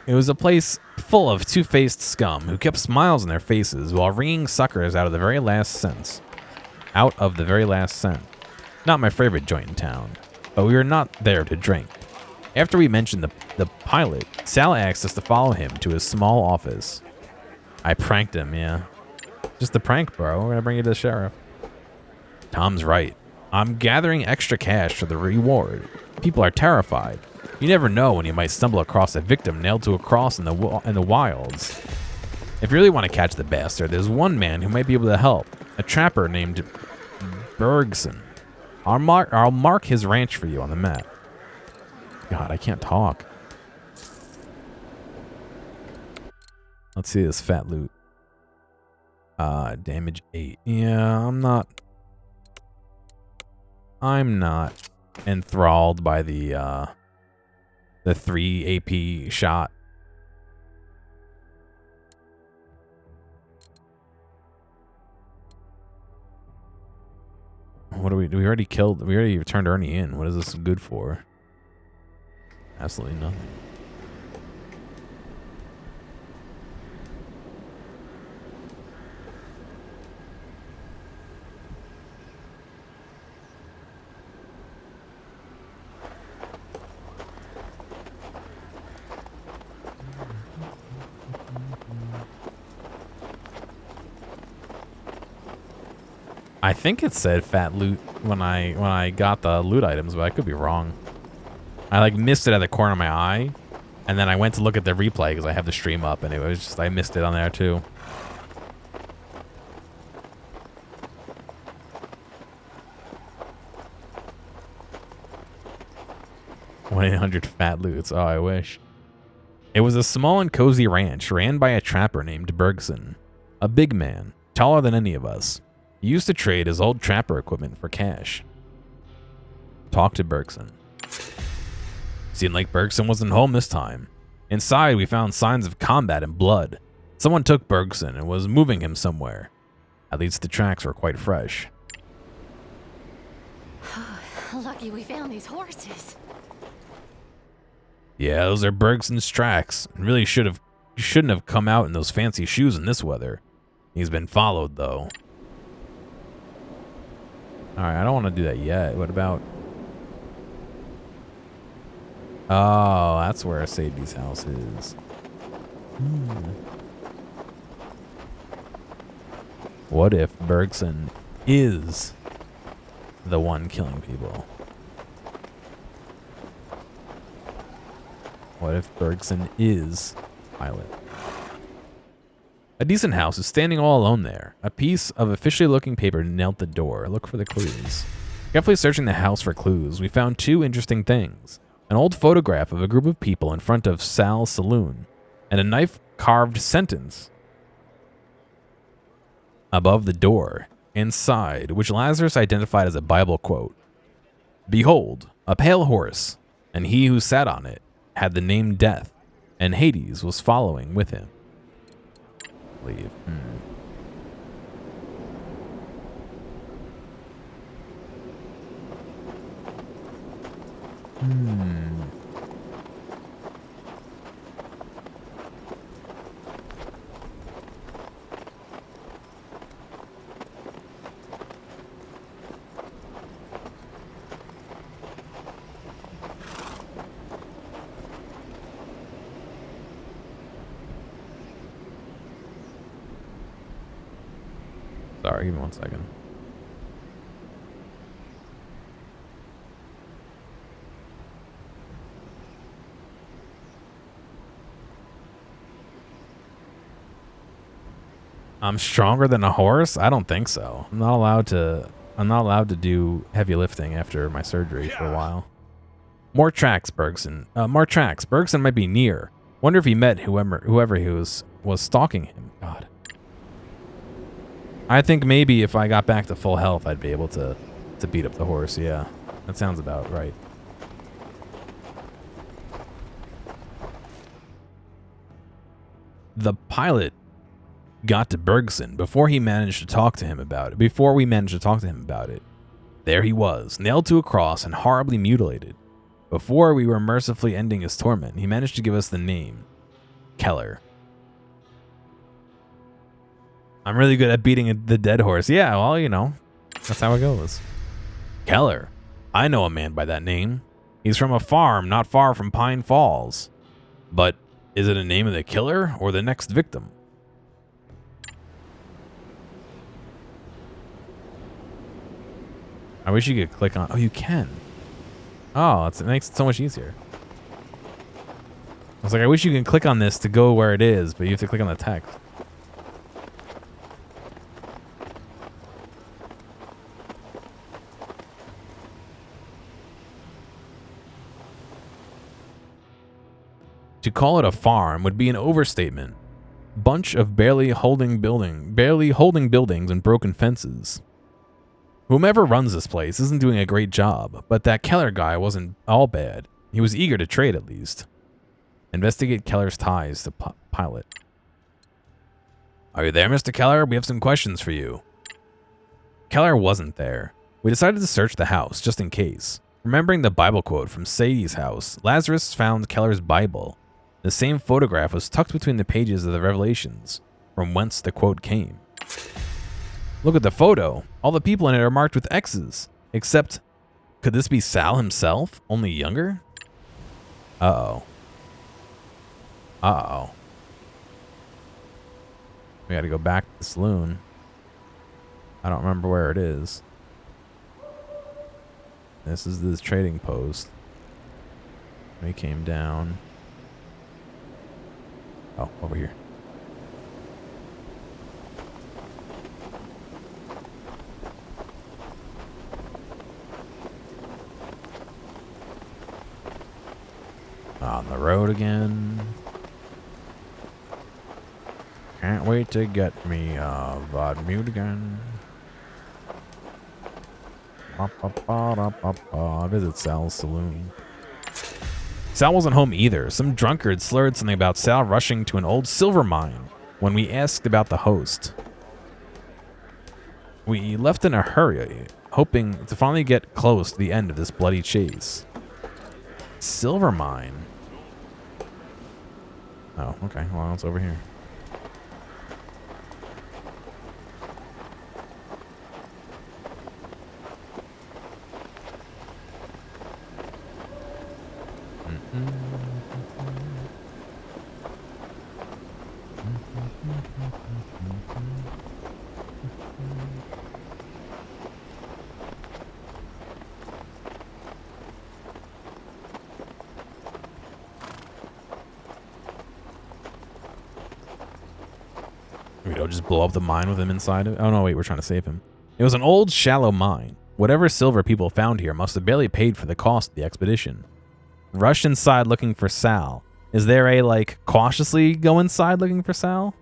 It was a place full of two-faced scum who kept smiles on their faces while wringing suckers out of the very last cent. Not my favorite joint in town, but we were not there to drink. After we mentioned the pilot, Sal asked us to follow him to his small office. I pranked him, yeah. Just a prank, bro. We're gonna bring you to the sheriff. Tom's right. I'm gathering extra cash for the reward. People are terrified. You never know when you might stumble across a victim nailed to a cross in the wilds. If you really want to catch the bastard, there's one man who might be able to help. A trapper named Bergson. I'll mark his ranch for you on the map. God, I can't talk. Let's see this fat loot. Damage 8. Yeah, I'm not enthralled by the 3 AP shot. What do we already killed? We already turned Ernie in. What is this good for? Absolutely nothing. I think it said fat loot when I got the loot items, but I could be wrong. I like missed it at the corner of my eye, and then I went to look at the replay because I have the stream up, and it was just I missed it on there too. 1-800 FAT-LOOTS. Oh, I wish. It was a small and cozy ranch ran by a trapper named Bergson. A big man, taller than any of us. He used to trade his old trapper equipment for cash. Talk to Bergson. Seemed like Bergson wasn't home this time. Inside, we found signs of combat and blood. Someone took Bergson and was moving him somewhere. At least the tracks were quite fresh.
Lucky we found these horses.
Yeah, those are Bergson's tracks. Really shouldn't have come out in those fancy shoes in this weather. He's been followed, though. Alright, I don't want to do that yet. What about... Oh, that's where Sadie's house is. What if Bergson is the one killing people? What if Bergson is Pilot? A decent house is standing all alone there. A piece of officially looking paper nailed the door. Look for the clues. Carefully searching the house for clues, we found two interesting things. An old photograph of a group of people in front of Sal's saloon, and a knife-carved sentence above the door, inside, which Lazarus identified as a Bible quote. Behold, a pale horse, and he who sat on it had the name Death, and Hades was following with him. Leave. Sorry, give me 1 second. I'm stronger than a horse? I don't think so. I'm not allowed to do heavy lifting after my surgery for a while. More tracks, Bergson. More tracks. Bergson might be near. Wonder if he met whoever he was stalking him. God. I think maybe if I got back to full health, I'd be able to beat up the horse. Yeah, that sounds about right. The pilot got to Bergson before we managed to talk to him about it. There he was, nailed to a cross and horribly mutilated. Before we were mercifully ending his torment, he managed to give us the name. Keller. I'm really good at beating the dead horse. Yeah, well, you know, that's how it goes. Keller. I know a man by that name. He's from a farm not far from Pine Falls. But is it a name of the killer or the next victim? I wish you could click on... Oh, you can. Oh, it makes it so much easier. I was like, I wish you can click on this to go where it is, but you have to click on the text. To call it a farm would be an overstatement. Bunch of barely holding buildings and broken fences. Whomever runs this place isn't doing a great job, but that Keller guy wasn't all bad. He was eager to trade at least. Investigate Keller's ties to Pilot. Are you there, Mr. Keller? We have some questions for you. Keller wasn't there. We decided to search the house, just in case. Remembering the Bible quote from Sadie's house, Lazarus found Keller's Bible. The same photograph was tucked between the pages of the Revelations, from whence the quote came. Look at the photo. All the people in it are marked with X's. Except, could this be Sal himself, only younger? Uh-oh. Uh-oh. We gotta go back to the saloon. I don't remember where it is. This is the trading post. We came down. Oh, over here. On the road again. Can't wait to get me a Vodmute again. Visit Sal's saloon. Sal wasn't home either. Some drunkard slurred something about Sal rushing to an old silver mine when we asked about the host. We left in a hurry, hoping to finally get close to the end of this bloody chase. Silver mine? Oh, okay. Well, it's over here. We don't just blow up the mine with him inside of it. Oh no, wait, we're trying to save him. It was an old, shallow mine. Whatever silver people found here must have barely paid for the cost of the expedition. Rushed inside looking for Sal. Is there a, like, cautiously go inside looking for Sal?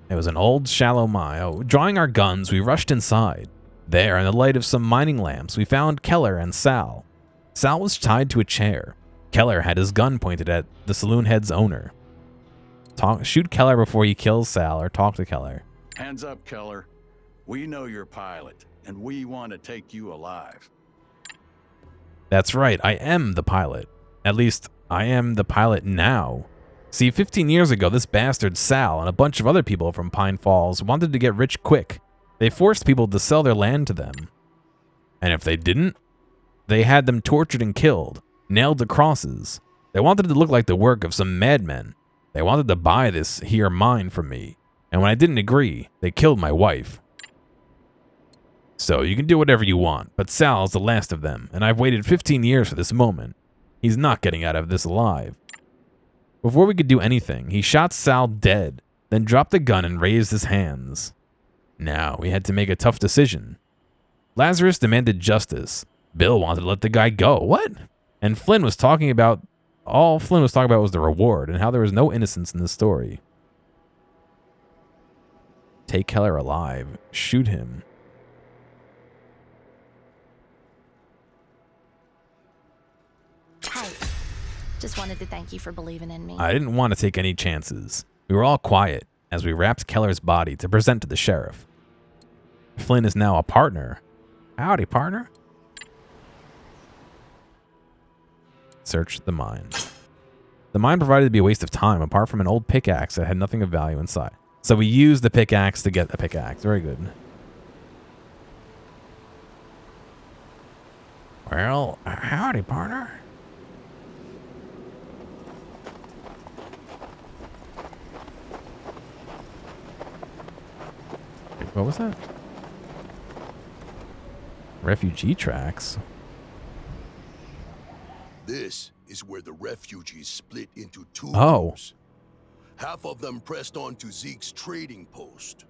It was an old, shallow mine. Oh, drawing our guns, we rushed inside. There, in the light of some mining lamps, we found Keller and Sal. Sal was tied to a chair. Keller had his gun pointed at the saloon head's owner. Shoot Keller before he kills Sal, or talk to Keller.
Hands up, Keller. We know you're Pilot, and we want to take you alive.
That's right, I am the pilot. At least, I am the pilot now. See, 15 years ago, this bastard Sal and a bunch of other people from Pine Falls wanted to get rich quick. They forced people to sell their land to them. And if they didn't, they had them tortured and killed, nailed to crosses. They wanted it to look like the work of some madmen. They wanted to buy this here mine from me. And when I didn't agree, they killed my wife. So you can do whatever you want, but Sal's the last of them, and I've waited 15 years for this moment. He's not getting out of this alive. Before we could do anything, he shot Sal dead, then dropped the gun and raised his hands. Now, we had to make a tough decision. Lazarus demanded justice. Bill wanted to let the guy go. What? And Flynn was talking about... All Flynn was talking about was the reward, and how there was no innocence in this story. Take Keller alive. Shoot him.
Hi. Just wanted to thank you for believing in me.
I didn't want to take any chances. We were all quiet as we wrapped Keller's body to present to the sheriff. Flynn is now a partner. Howdy, partner. Search the mine. The mine provided to be a waste of time, apart from an old pickaxe that had nothing of value inside. So we used the pickaxe to get a pickaxe. Very good. Well, howdy, partner. What was that? Refugee tracks.
This is where the refugees split into two
groups.
Half of them pressed on to Zeke's trading post.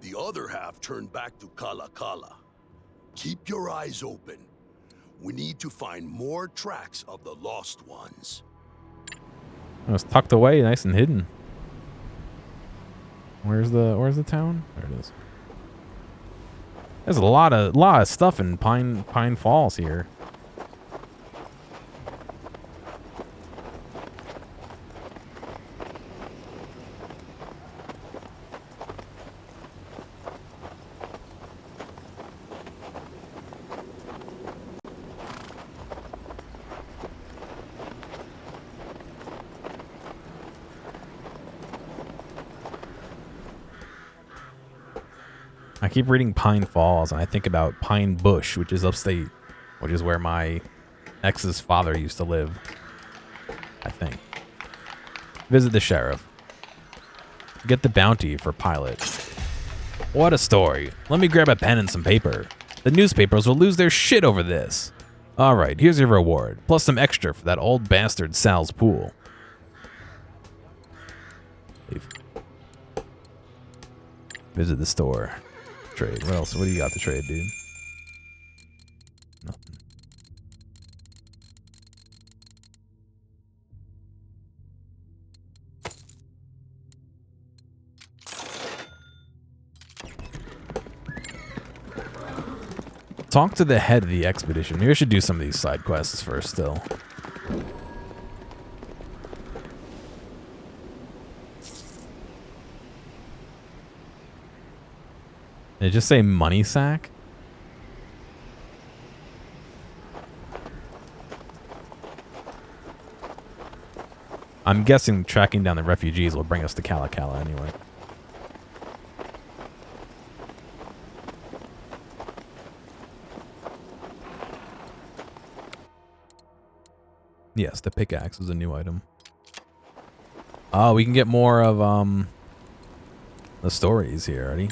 The other half turned back to Kala Kala. Keep your eyes open. We need to find more tracks of the lost ones.
It was tucked away, nice and hidden. Where's the town? There it is. There's a lot of stuff in Pine Falls here. I keep reading Pine Falls, and I think about Pine Bush, which is upstate, which is where my ex's father used to live, I think. Visit the sheriff. Get the bounty for Pilot. What a story. Let me grab a pen and some paper. The newspapers will lose their shit over this. All right, here's your reward, plus some extra for that old bastard Sal's pool. Leave. Visit the store. Trade. What else? What do you got to trade, dude? Nothing. Talk to the head of the expedition. Maybe I should do some of these side quests first still. Did it just say money sack? I'm guessing tracking down the refugees will bring us to Kala Kala anyway. Yes, the pickaxe is a new item. Oh, we can get more of the stories here already.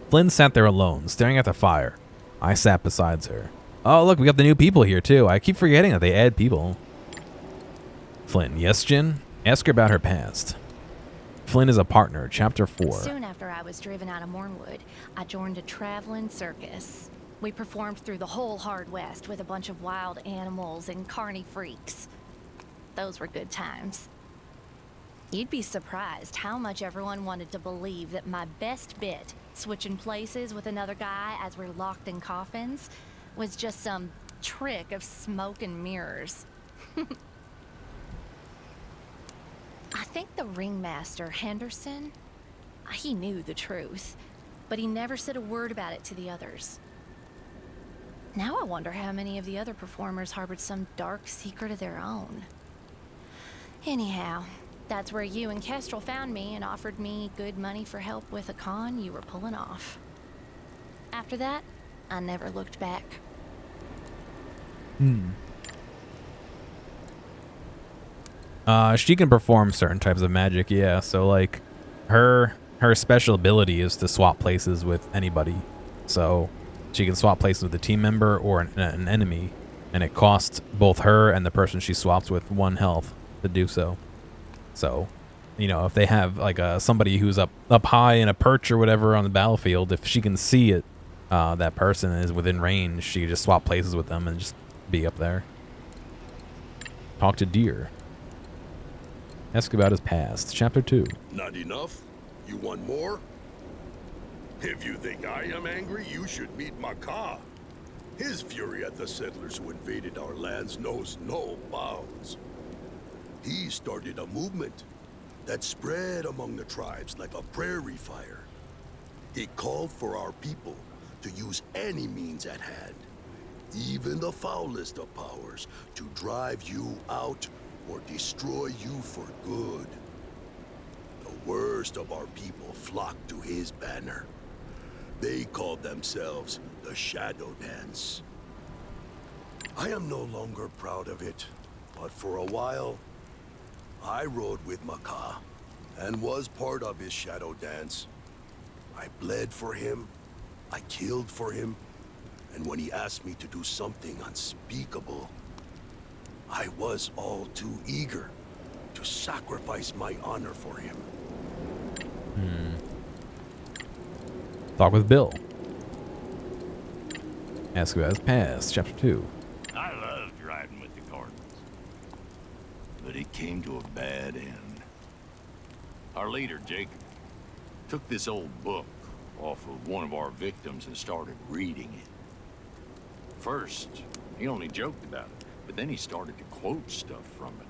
Flynn sat there alone, staring at the fire. I sat beside her. Oh, look, we got the new people here, too. I keep forgetting that they add people. Flynn, yes, Jin? Ask her about her past. Flynn is a partner, Chapter 4.
Soon after I was driven out of Mornwood, I joined a traveling circus. We performed through the whole Hard West with a bunch of wild animals and carny freaks. Those were good times. You'd be surprised how much everyone wanted to believe that my best bit, switching places with another guy as we're locked in coffins, was just some trick of smoke and mirrors. I think the ringmaster, Henderson, he knew the truth, but he never said a word about it to the others. Now I wonder how many of the other performers harbored some dark secret of their own. Anyhow, that's where you and Kestrel found me and offered me good money for help with a con you were pulling off. After that, I never looked back.
She can perform certain types of magic, yeah. So, like, her special ability is to swap places with anybody. So, she can swap places with a team member or an enemy, and it costs both her and the person she swaps with 1 health to do so. So, you know, if they have like somebody who's up high in a perch or whatever on the battlefield, if she can see it, that person is within range, she can just swap places with them and just be up there. Talk to Deer. Ask about his past. Chapter 2.
Not enough? You want more? If you think I am angry, you should meet Makah. His fury at the settlers who invaded our lands knows no bounds. He started a movement that spread among the tribes like a prairie fire. He called for our people to use any means at hand, even the foulest of powers, to drive you out or destroy you for good. The worst of our people flocked to his banner. They called themselves the Shadow Dance. I am no longer proud of it, but for a while, I rode with Maka and was part of his Shadow Dance. I bled for him, I killed for him, and when he asked me to do something unspeakable, I was all too eager to sacrifice my honor for him.
Talk with Bill. Ask who has passed. Chapter 2.
I loved riding with the Cardinals. But it came to a bad end. Our leader, Jacob, took this old book off of one of our victims and started reading it. First, he only joked about it, but then he started to quote stuff from it.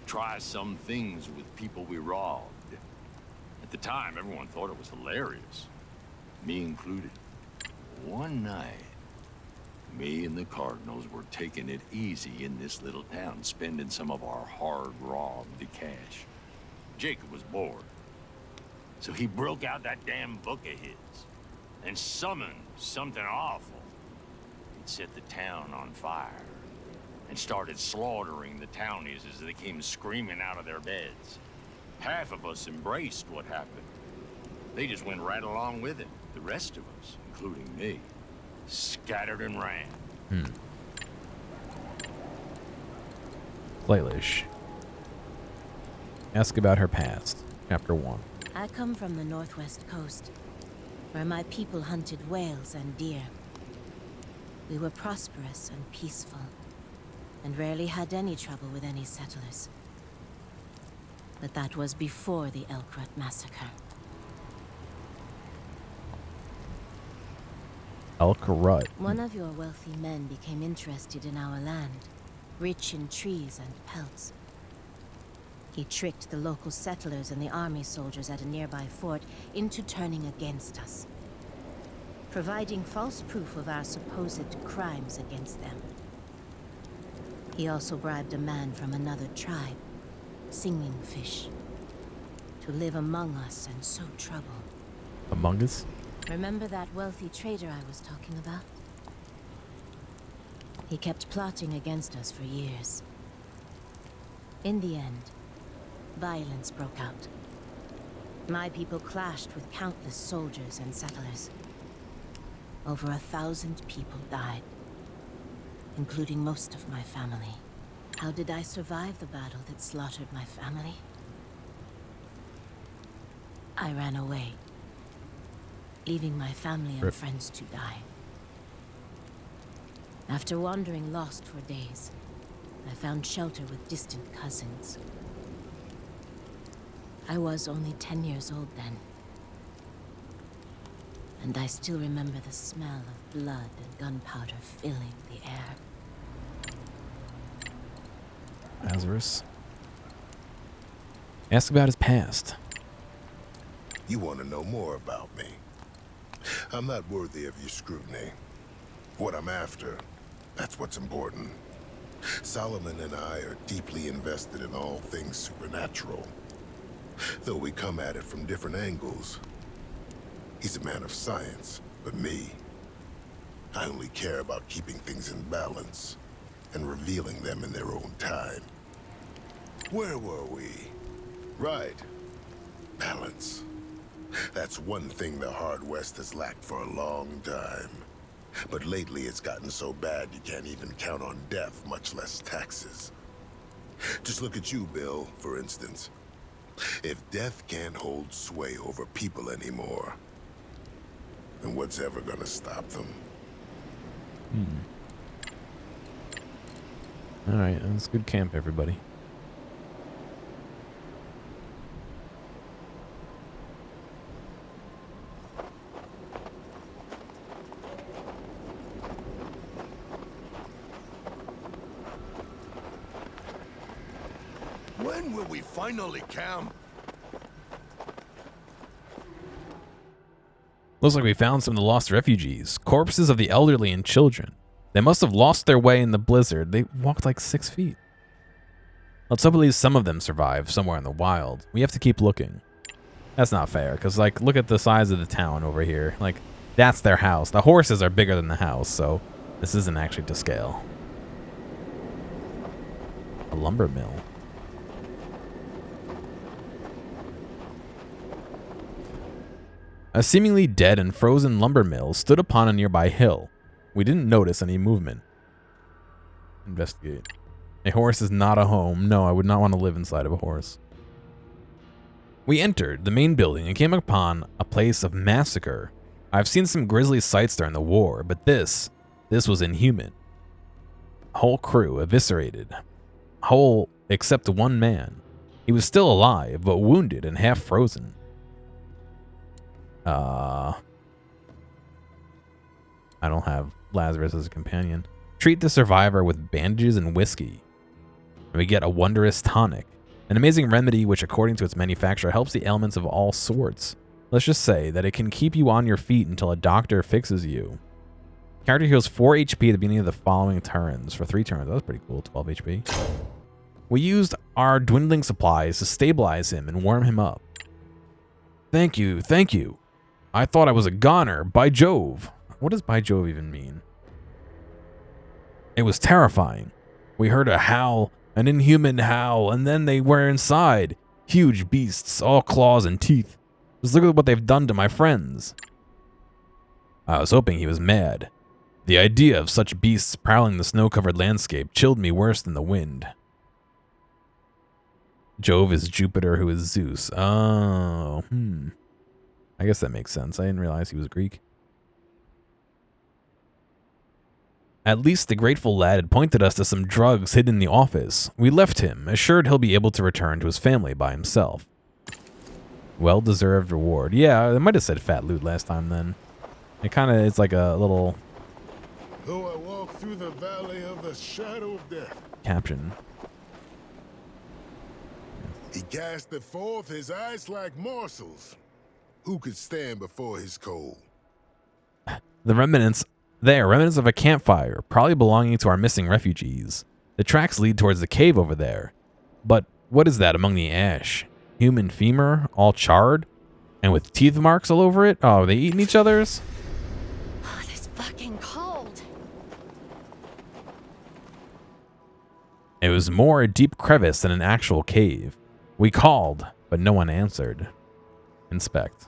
Try some things with people we robbed. At the time, everyone thought it was hilarious, me included. One night, me and the Cardinals were taking it easy in this little town, spending some of our hard-robbed cash. Jacob was bored, so he broke out that damn book of his and summoned something awful. It set the town on fire and started slaughtering the townies as they came screaming out of their beds. Half of us embraced what happened. They just went right along with it. The rest of us, including me, scattered and ran.
Laylish. Ask about her past. Chapter 1.
I come from the northwest coast, where my people hunted whales and deer. We were prosperous and peaceful, and rarely had any trouble with any settlers. But that was before the Elkrut massacre.
Elkrut.
One of your wealthy men became interested in our land, rich in trees and pelts. He tricked the local settlers and the army soldiers at a nearby fort into turning against us, providing false proof of our supposed crimes against them. He also bribed a man from another tribe, Singing Fish, to live among us and sow trouble.
Among Us?
Remember that wealthy trader I was talking about? He kept plotting against us for years. In the end, violence broke out. My people clashed with countless soldiers and settlers. Over 1,000 people died, including most of my family. How did I survive the battle that slaughtered my family? I ran away, leaving my family and friends to die. After wandering lost for days, I found shelter with distant cousins. I was only 10 years old then, and I still remember the smell of blood and gunpowder filling the air.
Lazarus. Ask about his past.
You want to know more about me? I'm not worthy of your scrutiny. What I'm after, that's what's important. Solomon and I are deeply invested in all things supernatural. Though we come at it from different angles. He's a man of science, but me, I only care about keeping things in balance and revealing them in their own time. Where were we? Right. Balance. That's one thing the Hard West has lacked for a long time. But lately it's gotten so bad you can't even count on death, much less taxes. Just look at you, Bill, for instance. If death can't hold sway over people anymore, then what's ever gonna stop them?
Alright, that's good camp, everybody.
When will we finally camp?
Looks like we found some of the lost refugees. Corpses of the elderly and children. They must have lost their way in the blizzard. They walked like 6 feet. Let's hope at least some of them survive somewhere in the wild. We have to keep looking. That's not fair, because, like, look at the size of the town over here. Like, that's their house. The horses are bigger than the house, so this isn't actually to scale. A lumber mill. A seemingly dead and frozen lumber mill stood upon a nearby hill. We didn't notice any movement. Investigate. A horse is not a home. No, I would not want to live inside of a horse. We entered the main building and came upon a place of massacre. I've seen some grisly sights during the war, but this was inhuman. Whole crew eviscerated. Whole except one man. He was still alive, but wounded and half frozen. I don't have Lazarus as a companion. Treat the survivor with bandages and whiskey. We get a wondrous tonic, an amazing remedy which, according to its manufacturer, helps the ailments of all sorts. Let's just say that it can keep you on your feet until a doctor fixes you. Character heals 4 HP at the beginning of the following turns for 3 turns. That was pretty cool, 12 HP. We used our dwindling supplies to stabilize him and warm him up. Thank you, thank you. I thought I was a goner, by Jove. What does by Jove even mean? It was terrifying. We heard a howl, an inhuman howl, and then they were inside. Huge beasts, all claws and teeth. Just look at what they've done to my friends. I was hoping he was mad. The idea of such beasts prowling the snow-covered landscape chilled me worse than the wind. Jove is Jupiter, who is Zeus. Oh, I guess that makes sense. I didn't realize he was Greek. At least the grateful lad had pointed us to some drugs hidden in the office. We left him, assured he'll be able to return to his family by himself. Well-deserved reward. Yeah, I might have said fat loot last time then. It kind of is like a little...
Though I walk through the valley of the shadow of death.
Caption.
He casteth forth his eyes like morsels. Who could stand before his cold?
The remnants of a campfire, probably belonging to our missing refugees. The tracks lead towards the cave over there. But what is that among the ash? Human femur, all charred? And with teeth marks all over it? Oh, are they eating each other's?
Oh, this fucking cold.
It was more a deep crevice than an actual cave. We called, but no one answered. Inspect.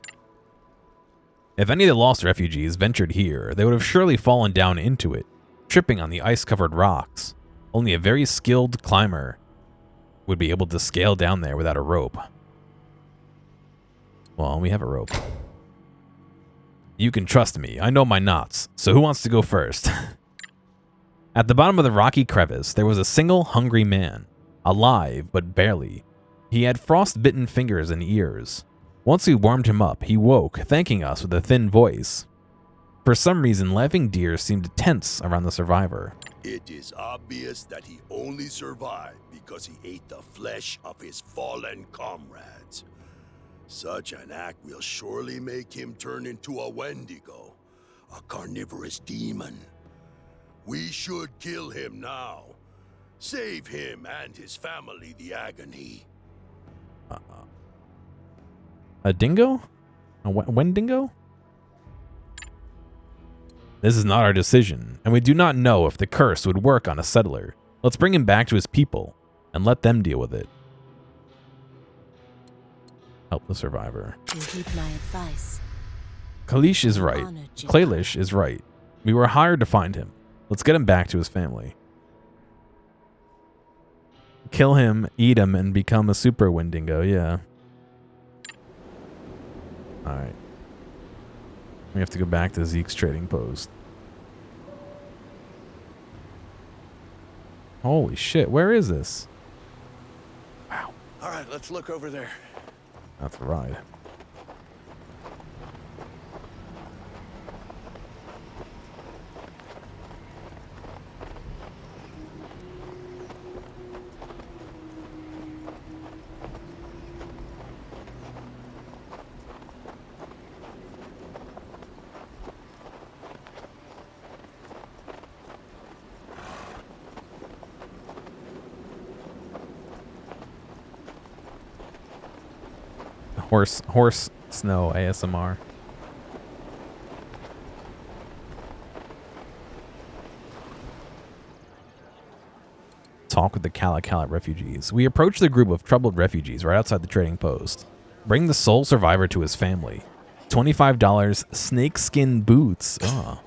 If any of the lost refugees ventured here, they would have surely fallen down into it, tripping on the ice-covered rocks. Only a very skilled climber would be able to scale down there without a rope. Well, we have a rope. You can trust me. I know my knots. So who wants to go first? At the bottom of the rocky crevice, there was a single hungry man. Alive, but barely. He had frost-bitten fingers and ears. Once we warmed him up, he woke, thanking us with a thin voice. For some reason, laughing deer seemed tense around the survivor.
It is obvious that he only survived because he ate the flesh of his fallen comrades. Such an act will surely make him turn into a Wendigo, a carnivorous demon. We should kill him now. Save him and his family the agony.
A dingo? A Wendigo? This is not our decision, and we do not know if the curse would work on a settler. Let's bring him back to his people, and let them deal with it. Help the survivor.
You heed my advice.
Kalish is right. Kalish is right. We were hired to find him. Let's get him back to his family. Kill him, eat him, and become a super Wendigo, yeah. Alright. We have to go back to Zeke's trading post. Holy shit, where is this? Wow.
Alright, let's look over there.
That's a ride. horse snow ASMR. Talk with the Calacalat refugees. We approach the group of troubled refugees right outside the trading post. Bring the sole survivor to his family. $25 snakeskin boots. Oh.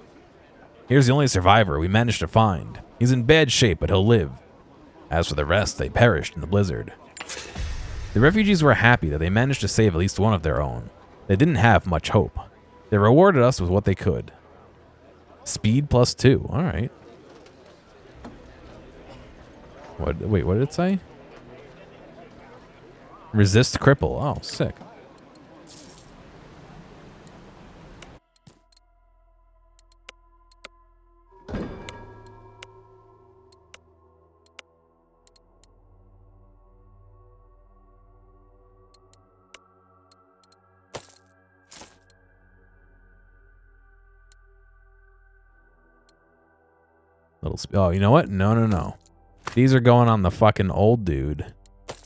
Here's the only survivor we managed to find. He's in bad shape, but he'll live. As for the rest, they perished in the blizzard. The refugees were happy that they managed to save at least one of their own. They didn't have much hope. They rewarded us with what they could. Speed +2. All right. Wait, what did it say? Resist cripple. Oh, sick. Oh, you know what? No. These are going on the fucking old dude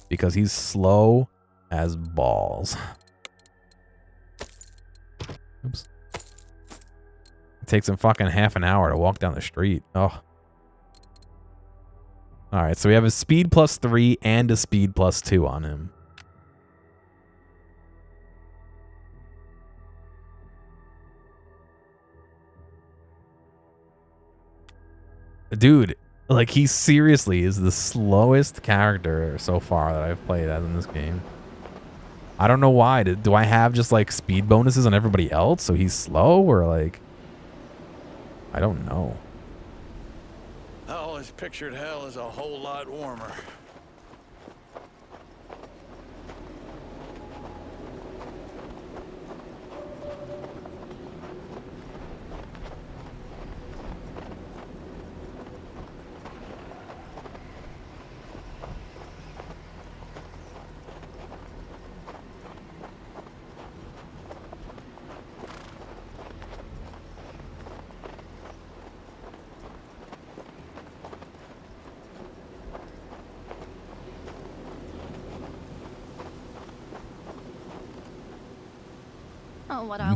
because he's slow as balls. Oops. It takes him fucking half an hour to walk down the street. Oh. All right, so we have a speed +3 and a speed +2 on him. Dude, like, he seriously is the slowest character so far that I've played as in this game. I don't know why. Do I have just, like, speed bonuses on everybody else so he's slow, or, like... I don't know.
I always pictured hell as a whole lot warmer.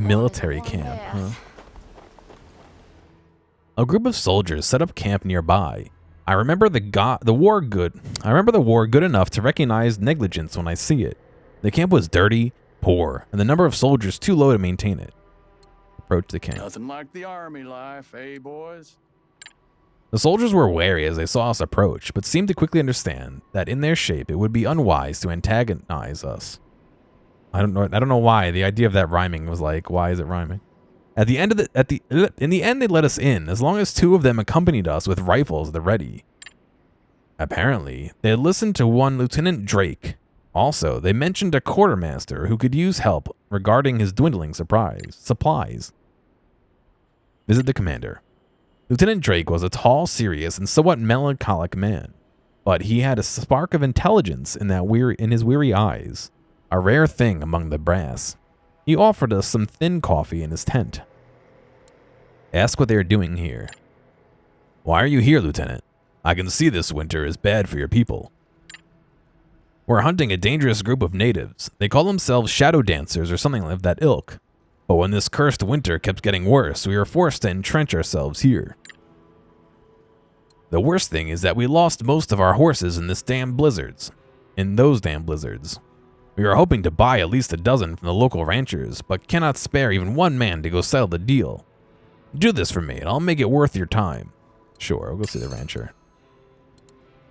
Military camp, huh? A group of soldiers set up camp nearby. I remember the war good enough to recognize negligence when I see it. The camp was dirty, poor, and the number of soldiers too low to maintain it. Approach the camp.
Nothing like the army life, eh, boys?
The soldiers were wary as they saw us approach, but seemed to quickly understand that in their shape it would be unwise to antagonize us. I don't know why. The idea of that rhyming was like, why is it rhyming? In the end, they let us in, as long as 2 of them accompanied us with rifles at the ready. Apparently, they had listened to one Lieutenant Drake. Also, they mentioned a quartermaster who could use help regarding his dwindling supplies. Visit the commander. Lieutenant Drake was a tall, serious, and somewhat melancholic man, but he had a spark of intelligence in his weary eyes. A rare thing among the brass. He offered us some thin coffee in his tent. Ask what they are doing here. Why are you here, Lieutenant? I can see this winter is bad for your people. We're hunting a dangerous group of natives. They call themselves shadow dancers or something of that ilk. But when this cursed winter kept getting worse, we were forced to entrench ourselves here. The worst thing is that we lost most of our horses in those damn blizzards. We were hoping to buy at least a dozen from the local ranchers, but cannot spare even one man to go settle the deal. Do this for me, and I'll make it worth your time. Sure, I'll go see the rancher.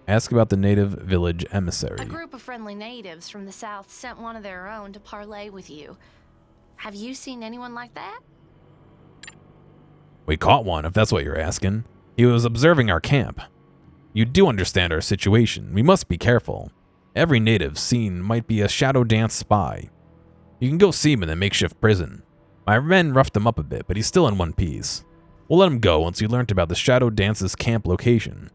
Ask about the native village emissary.
A group of friendly natives from the south sent one of their own to parley with you. Have you seen anyone like that?
We caught one, if that's what you're asking. He was observing our camp. You do understand our situation. We must be careful. Every native seen might be a shadow dance spy. You can go see him in the makeshift prison. My men roughed him up a bit, but he's still in one piece. We'll let him go once we learned about the shadow dance's camp location.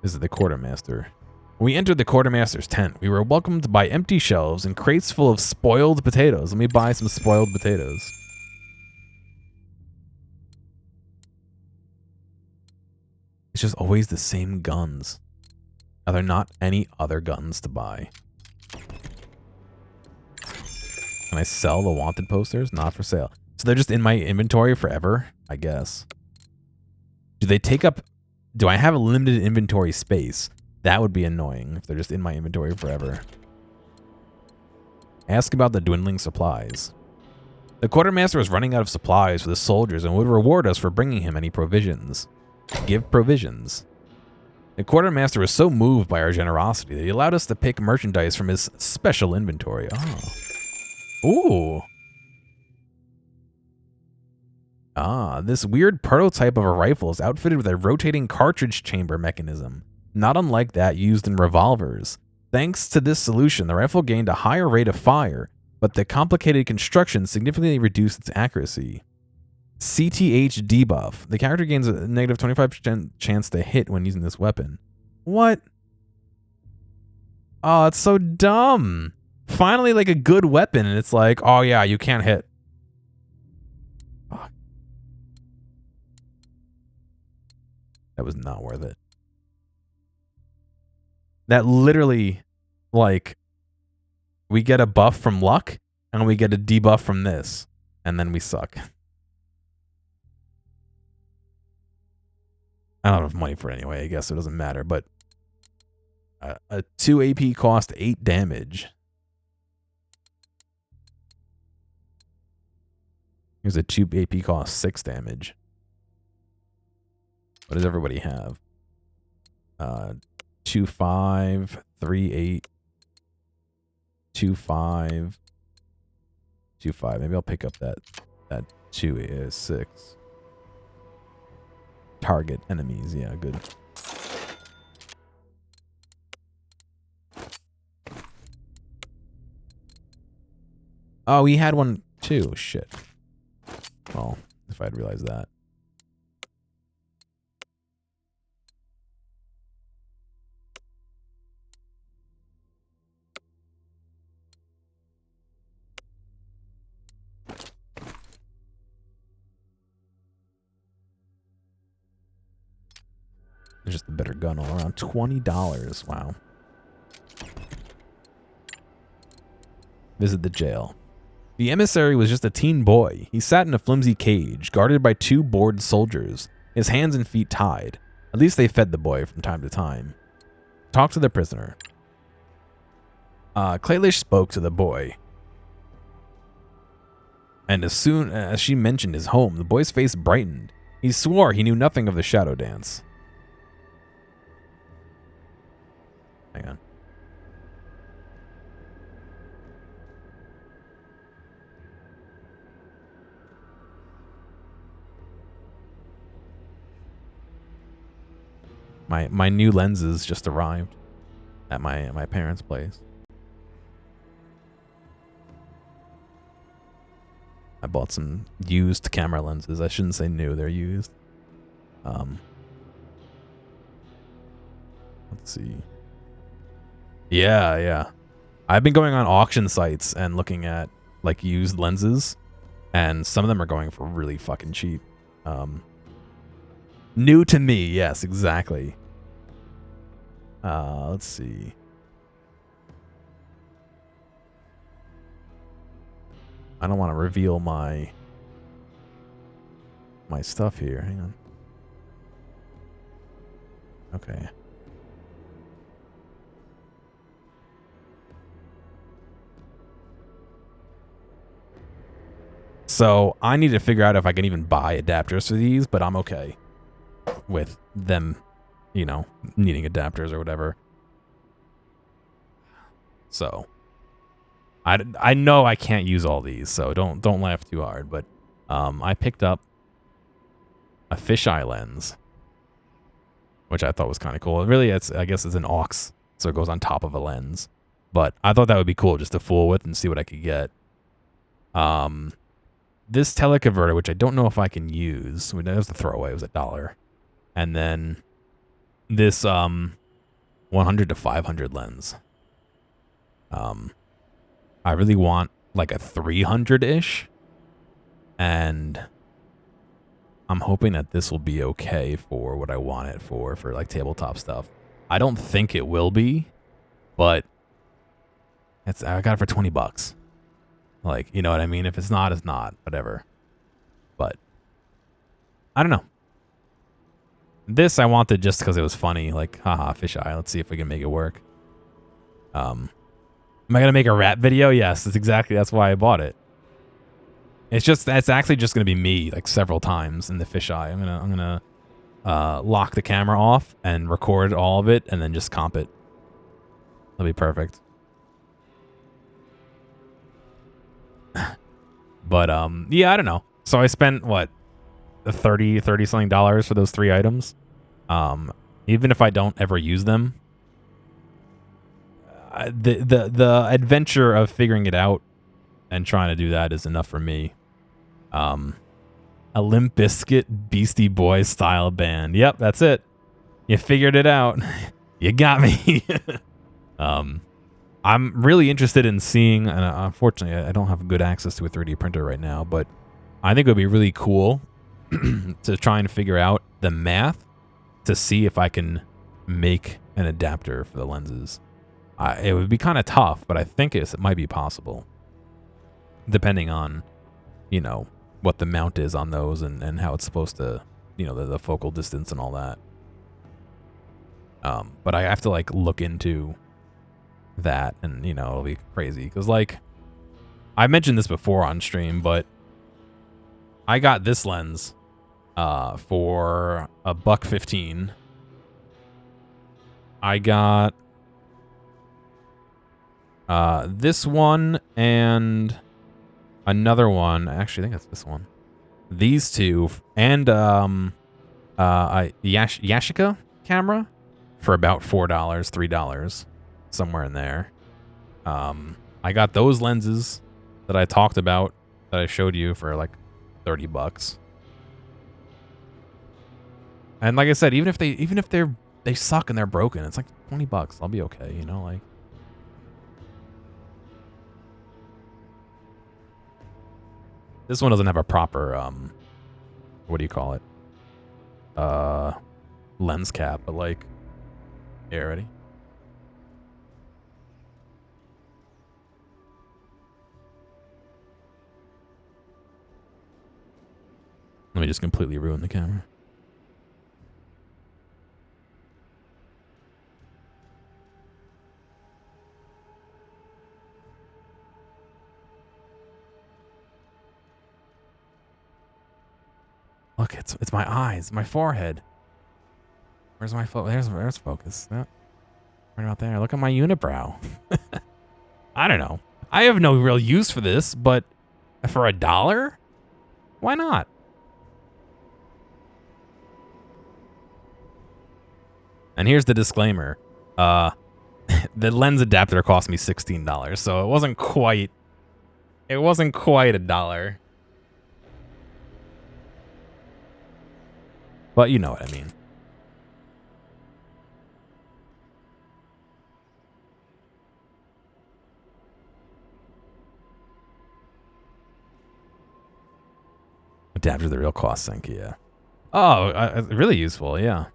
This is the quartermaster. When we entered the quartermaster's tent, we were welcomed by empty shelves and crates full of spoiled potatoes. Let me buy some spoiled potatoes. It's just always the same guns. Are there not any other guns to buy? Can I sell the wanted posters? Not for sale. So they're just in my inventory forever, I guess. Do they take up... Do I have a limited inventory space? That would be annoying if they're just in my inventory forever. Ask about the dwindling supplies. The quartermaster was running out of supplies for the soldiers and would reward us for bringing him any provisions. Give provisions. The quartermaster was so moved by our generosity that he allowed us to pick merchandise from his special inventory. Oh. Ooh. Ah, this weird prototype of a rifle is outfitted with a rotating cartridge chamber mechanism, not unlike that used in revolvers. Thanks to this solution, the rifle gained a higher rate of fire, but the complicated construction significantly reduced its accuracy. CTH debuff. The character gains a negative 25% chance to hit when using this weapon. What? Oh, it's so dumb. Finally, like a good weapon, and it's like, oh yeah, you can't hit. Fuck. That was not worth it. That literally, like, we get a buff from luck, and we get a debuff from this, and then we suck. I don't have money for it anyway, I guess it doesn't matter, but a 2 AP cost 8 damage. Here's a 2 AP cost 6 damage. What does everybody have? 2 5, 3 8, 2 5, 2 5. Maybe I'll pick up that 2 6. Target enemies, yeah, good. Oh, he had one too. Shit. Well, if I'd realized that. Just a better gun all around. $20. Wow. Visit the jail. The emissary was just a teen boy. He sat in a flimsy cage, guarded by 2 bored soldiers, his hands and feet tied. At least they fed the boy from time to time. Talk to the prisoner. Claylish spoke to the boy. And as soon as she mentioned his home, the boy's face brightened. He swore he knew nothing of the shadow dance. Hang on. My new lenses just arrived at my parents' place. I bought some used camera lenses. I shouldn't say new, they're used. Let's see. Yeah. I've been going on auction sites and looking at like used lenses, and some of them are going for really fucking cheap. New to me, yes, exactly. Let's see. I don't want to reveal my stuff here. Hang on. Okay. So I need to figure out if I can even buy adapters for these, but I'm okay with them, you know, needing adapters or whatever. So I know I can't use all these, so don't laugh too hard, but I picked up a fisheye lens, which I thought was kind of cool. Really, I guess it's an aux, so it goes on top of a lens. But I thought that would be cool just to fool with and see what I could get. This teleconverter, which I don't know if I can use. That was the throwaway. It was $1. And then this 100 to 500 lens. I really want like a 300-ish. And I'm hoping that this will be okay for what I want it for like tabletop stuff. I don't think it will be, but I got it for $20. Like, you know what I mean? If it's not, it's not. Whatever. But I don't know. This I wanted just because it was funny. Like, haha, fisheye. Let's see if we can make it work. Am I gonna make a rap video? Yes, that's why I bought it. It's actually just gonna be me like several times in the fisheye. I'm gonna lock the camera off and record all of it and then just comp it. That'll be perfect. But yeah, I don't know. So I spent what, $30 something for those 3 items. Even if I don't ever use them, the adventure of figuring it out and trying to do that is enough for me. A Limp Bizkit Beastie Boys style band. Yep, that's it. You figured it out. You got me. I'm really interested in seeing, and unfortunately I don't have good access to a 3D printer right now, but I think it would be really cool to try and figure out the math to see if I can make an adapter for the lenses. It would be kind of tough, but I think it might be possible. Depending on, you know, what the mount is on those and how it's supposed to, you know, the focal distance and all that. But I have to like look into that, and you know, it'll be crazy because like I mentioned this before on stream, but I got this lens for $1.15. I got this one and another one. Actually, I think it's this one. These two and a Yashica camera for about $4, $3, somewhere in there. I got those lenses that I talked about that I showed you for like $30. And like I said, even if they suck and they're broken, it's like $20. I'll be okay, you know, like. This one doesn't have a proper what do you call it? Lens cap, but like, yeah, ready? Let me just completely ruin the camera. Look, it's my eyes, my forehead. Where's my there's focus. Oh, right about there. Look at my unibrow. I don't know. I have no real use for this, but for $1, why not? And here's the disclaimer. The lens adapter cost me $16, so it wasn't quite $1. But you know what I mean. Adapter the real cost sink, yeah. Oh, really useful, yeah.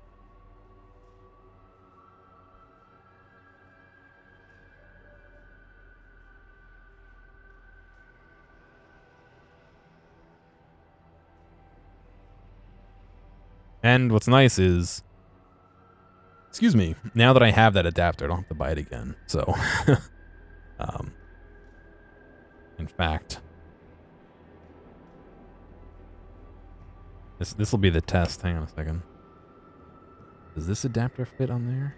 And what's nice is, excuse me, now that I have that adapter, I don't have to buy it again. So, in fact, this will be the test. Hang on a second. Does this adapter fit on there?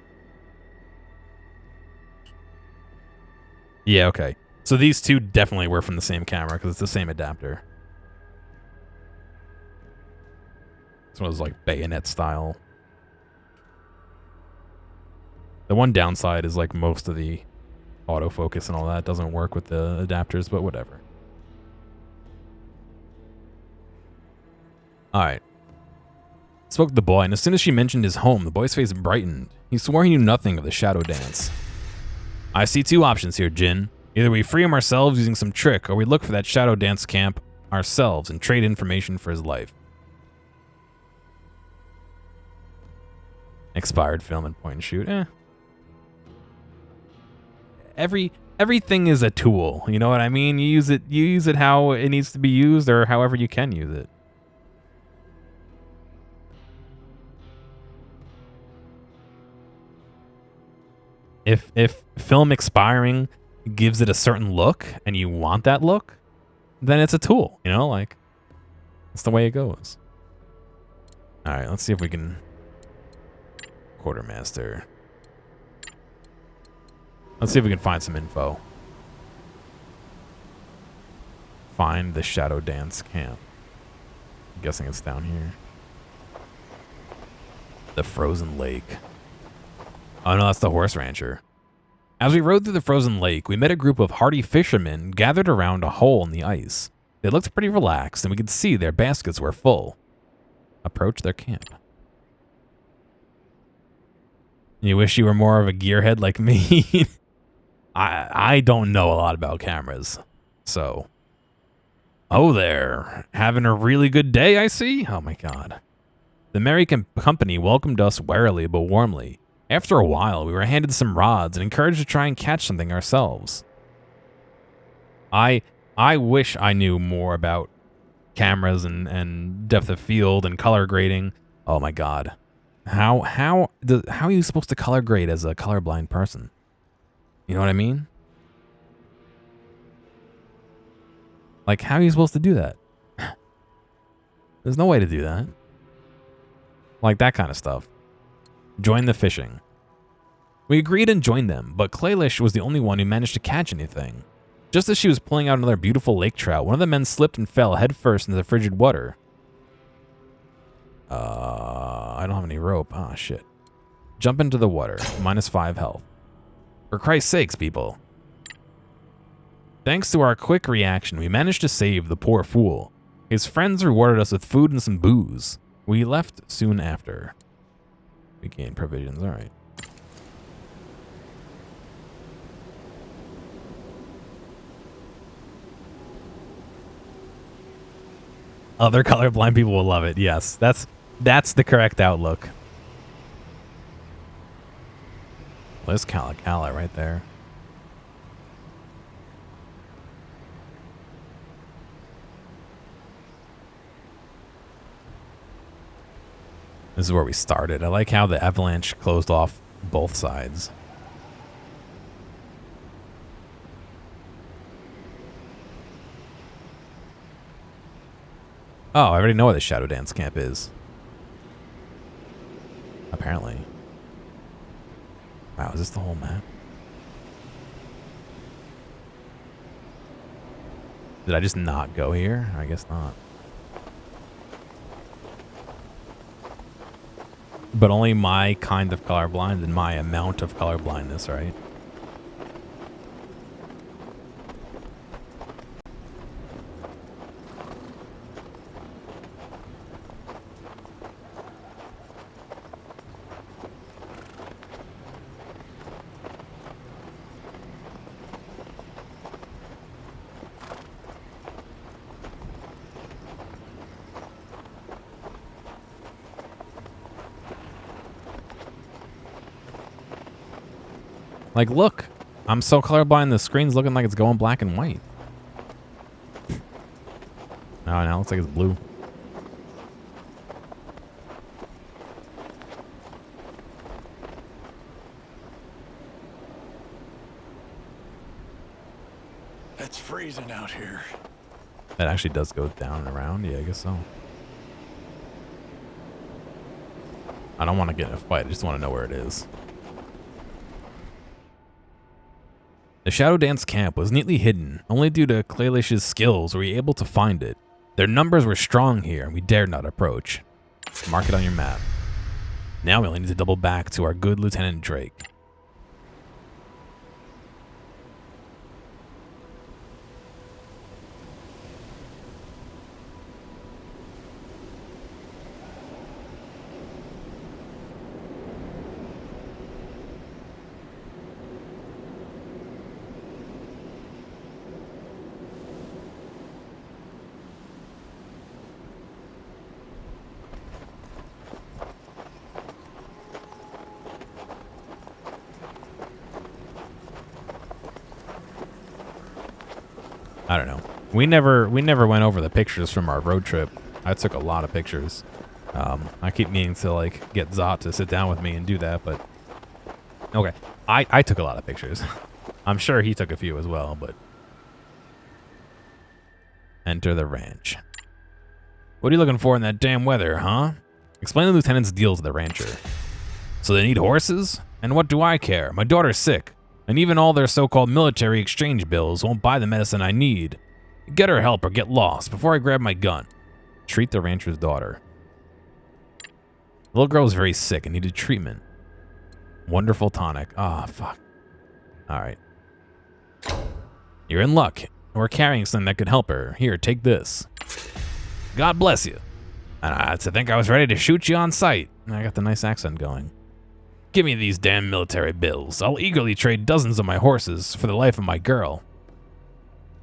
Yeah, okay. So these two definitely were from the same camera because it's the same adapter. This one was like bayonet style. The one downside is like most of the autofocus and all that doesn't work with the adapters, but whatever. Alright. Spoke to the boy, and as soon as she mentioned his home, the boy's face brightened. He swore he knew nothing of the shadow dance. I see 2 options here, Jin. Either we free him ourselves using some trick, or we look for that shadow dance camp ourselves and trade information for his life. Expired film and point and shoot. everything is a tool. You know what I mean? You use it how it needs to be used, or however you can use it. If film expiring gives it a certain look and you want that look, then it's a tool, you know, like that's the way it goes. All right, let's see if we can quartermaster. Let's see if we can find some info. Find the Shadow Dance camp. I'm guessing it's down here. The frozen lake. Oh no, that's the horse rancher. As we rode through the frozen lake, we met a group of hardy fishermen gathered around a hole in the ice. They looked pretty relaxed, and we could see their baskets were full. Approach their camp. You wish you were more of a gearhead like me? I don't know a lot about cameras, so... Oh there, having a really good day, I see? Oh my god. The merry company welcomed us warily but warmly. After a while, we were handed some rods and encouraged to try and catch something ourselves. I wish I knew more about cameras and depth of field and color grading. Oh my god. How are you supposed to color grade as a colorblind person? You know what I mean? Like, how are you supposed to do that? There's no way to do that. Like that kind of stuff. Join the fishing. We agreed and joined them, but Claylish was the only one who managed to catch anything. Just as she was pulling out another beautiful lake trout, one of the men slipped and fell headfirst into the frigid water. I don't have any rope. Ah, shit. Jump into the water. -5 health. For Christ's sakes, people. Thanks to our quick reaction, we managed to save the poor fool. His friends rewarded us with food and some booze. We left soon after. We gained provisions, alright. Other colorblind people will love it. Yes, that's the correct outlook. There's Cala right there. This is where we started. I like how the avalanche closed off both sides. Oh, I already know where the Shadow Dance camp is. Apparently. Wow, is this the whole map? Did I just not go here? I guess not. But only my kind of colorblind and my amount of colorblindness, right? Like, look, I'm so colorblind, the screen's looking like it's going black and white. Oh, now it looks like it's blue.
It's freezing out here.
That actually does go down and around. Yeah, I guess so. I don't want to get in a fight. I just want to know where it is. The Shadow Dance camp was neatly hidden. Only due to Claylish's skills were we able to find it. Their numbers were strong here, and we dared not approach. Mark it on your map. Now we only need to double back to our good Lieutenant Drake. I don't know. We never went over the pictures from our road trip. I took a lot of pictures. I keep meaning to like get Zot to sit down with me and do that, but okay. I took a lot of pictures. I'm sure he took a few as well, but enter the ranch. What are you looking for in that damn weather, huh? Explain the lieutenant's deal to the rancher. So they need horses? And what do I care? My daughter's sick, and even all their so-called military exchange bills won't buy the medicine I need. Get her help or get lost before I grab my gun. Treat the rancher's daughter. The little girl was very sick and needed treatment. Wonderful tonic. Ah, fuck. Alright. You're in luck. We're carrying something that could help her. Here, take this. God bless you. And to think I was ready to shoot you on sight. I got the nice accent going. Give me these damn military bills. I'll eagerly trade dozens of my horses for the life of my girl.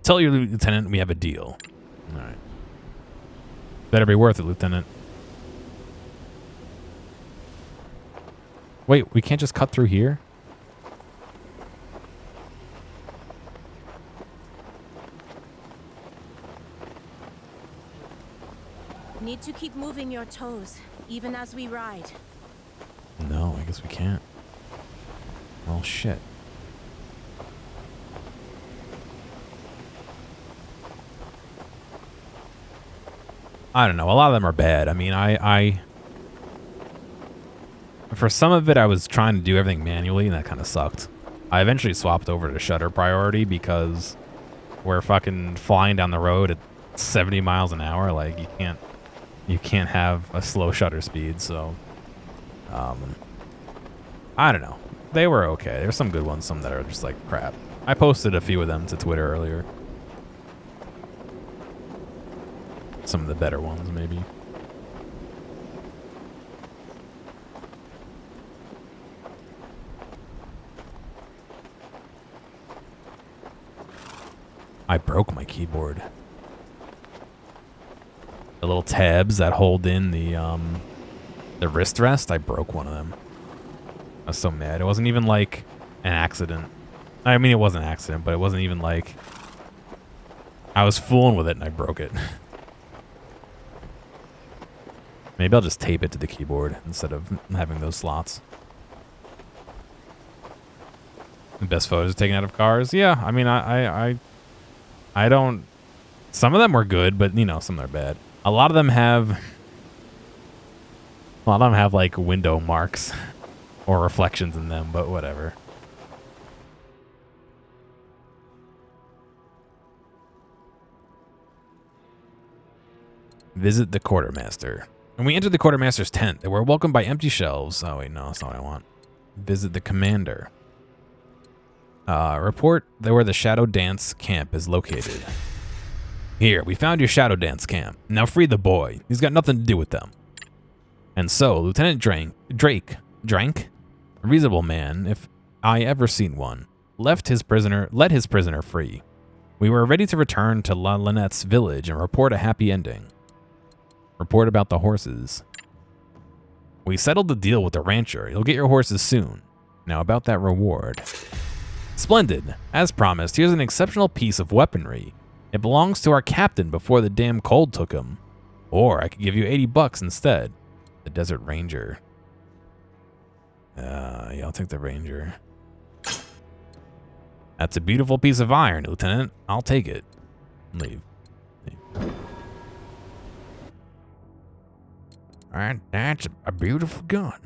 Tell your lieutenant we have a deal. Alright. Better be worth it, Lieutenant. Wait, we can't just cut through here?
Need to keep moving your toes, even as we ride.
No, I guess we can't. Well, shit. I don't know. A lot of them are bad. I mean, for some of it, I was trying to do everything manually, and that kind of sucked. I eventually swapped over to shutter priority because we're fucking flying down the road at 70 miles an hour. Like, you can't have a slow shutter speed, so I don't know. They were okay. There's some good ones, some that are just like crap. I posted a few of them to Twitter earlier. Some of the better ones, maybe. I broke my keyboard. The little tabs that hold in the wrist rest, I broke one of them. I was so mad. It wasn't even like an accident. I mean, it was an accident, but it wasn't even like I was fooling with it and I broke it. Maybe I'll just tape it to the keyboard instead of having those slots. The best photos taken out of cars? Yeah, I mean, I don't... Some of them were good, but, you know, some are bad. A lot of them have like window marks or reflections in them, but whatever. Visit the quartermaster. When we entered the quartermaster's tent, they were welcomed by empty shelves. Oh wait, no, that's not what I want. Visit the commander. Report where the Shadow Dance camp is located. Here, we found your Shadow Dance camp. Now free the boy. He's got nothing to do with them. And so, Lieutenant Drake, a reasonable man, if I ever seen one, let his prisoner free. We were ready to return to La Lynette's village and report a happy ending. Report about the horses. We settled the deal with the rancher. You'll get your horses soon. Now about that reward. Splendid. As promised, here's an exceptional piece of weaponry. It belongs to our captain before the damn cold took him. Or I could give you $80 instead. The Desert Ranger. Yeah, I'll take the Ranger. That's a beautiful piece of iron, Lieutenant. I'll take it. Leave. Alright, that's a beautiful gun.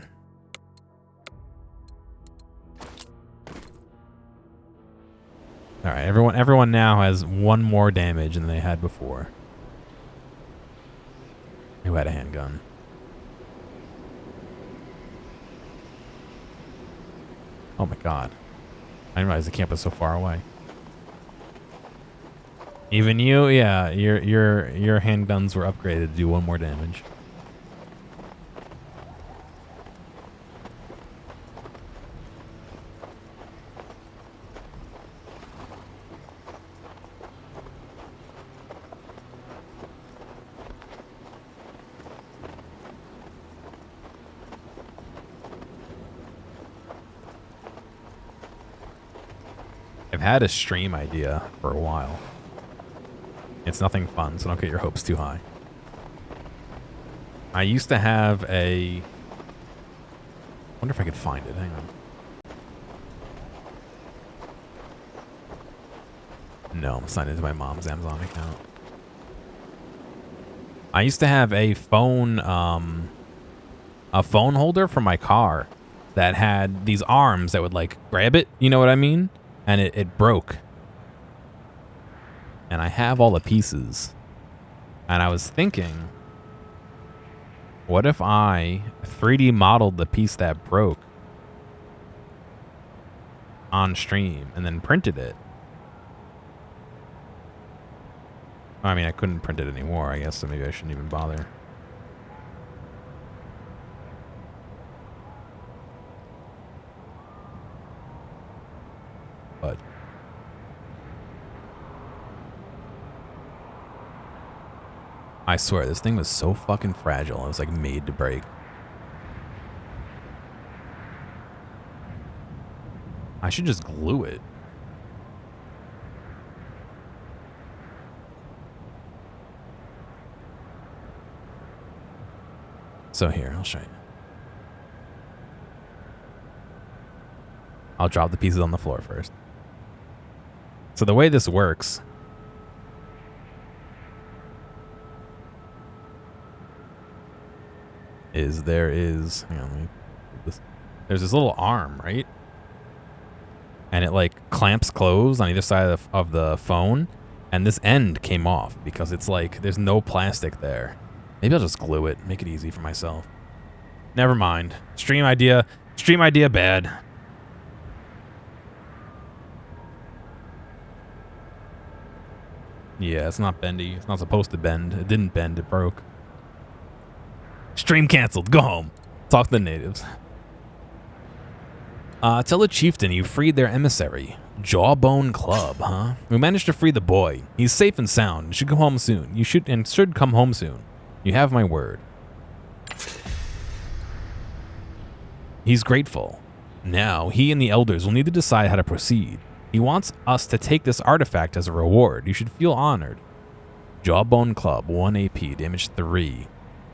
Alright, everyone now has one more damage than they had before. Who had a handgun? Oh my god. I didn't realize the camp was so far away. Even you? Yeah, your handguns were upgraded to do one more damage. I've had a stream idea for a while. It's nothing fun, so don't get your hopes too high. I used to have a... wonder if I could find it. Hang on. No, I'm signed into my mom's Amazon account. I used to have a phone holder for my car that had these arms that would like grab it, you know what I mean? And it broke. And I have all the pieces. And I was thinking, what if I 3D modeled the piece that broke on stream and then printed it? I mean, I couldn't print it anymore, I guess, so maybe I shouldn't even bother. But I swear, this thing was so fucking fragile. It was like made to break. I should just glue it. So here, I'll show you. I'll drop the pieces on the floor first. So the way this works is hang on, let me put this. There's this little arm, right? And it like clamps closed on either side of the phone, and this end came off because it's like there's no plastic there. Maybe I'll just glue it, make it easy for myself. Never mind. Stream idea bad. Yeah, it's not bendy. It's not supposed to bend. It didn't bend, it broke. Stream canceled. Go home. Talk to the natives. Tell the chieftain you freed their emissary. Jawbone Club, huh? We managed to free the boy. He's safe and sound. You should come home soon. You should come home soon. You have my word. He's grateful. Now, he and the elders will need to decide how to proceed. He wants us to take this artifact as a reward. You should feel honored. Jawbone Club, 1 AP, damage 3.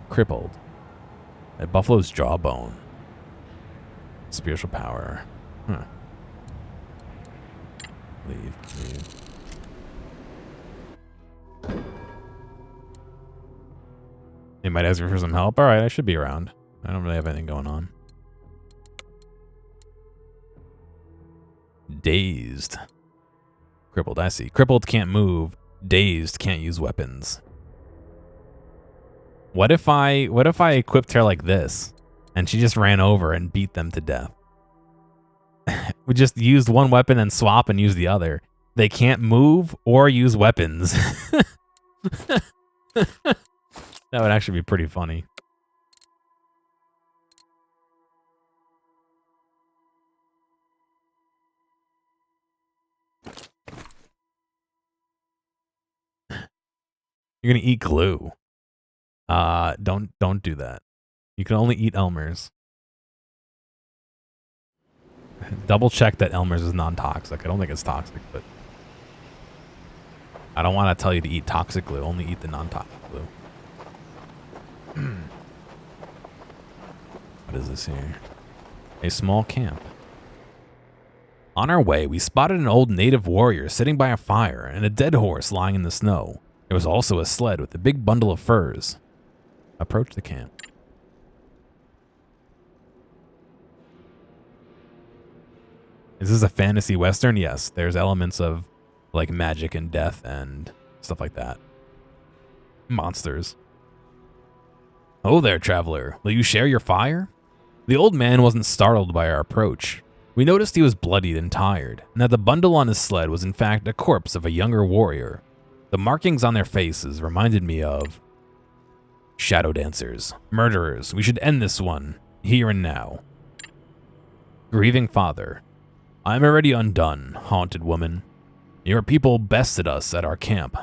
Crippled. At Buffalo's jawbone. Spiritual power. Huh. Leave. They might ask me for some help. Alright, I should be around. I don't really have anything going on. Dazed. Crippled, I see. Crippled can't move. Dazed can't use weapons. What if I equipped her like this and she just ran over and beat them to death? We just used one weapon and swap and use the other. They can't move or use weapons. That would actually be pretty funny. You're gonna eat glue. Don't do that. You can only eat Elmer's. Double check that Elmer's is non-toxic. I don't think it's toxic, but I don't want to tell you to eat toxic glue. Only eat the non-toxic glue. What is this here? A small camp. On our way, we spotted an old native warrior sitting by a fire and a dead horse lying in the snow. There was also a sled with a big bundle of furs. Approach the camp. Is this a fantasy western? Yes, there's elements of like magic and death and stuff like that. Monsters. Oh there, traveler. Will you share your fire? The old man wasn't startled by our approach. We noticed he was bloodied and tired, and that the bundle on his sled was in fact a corpse of a younger warrior. The markings on their faces reminded me of shadow dancers, murderers. We should end this one, here and now. Grieving father. I am already undone, haunted woman. Your people bested us at our camp.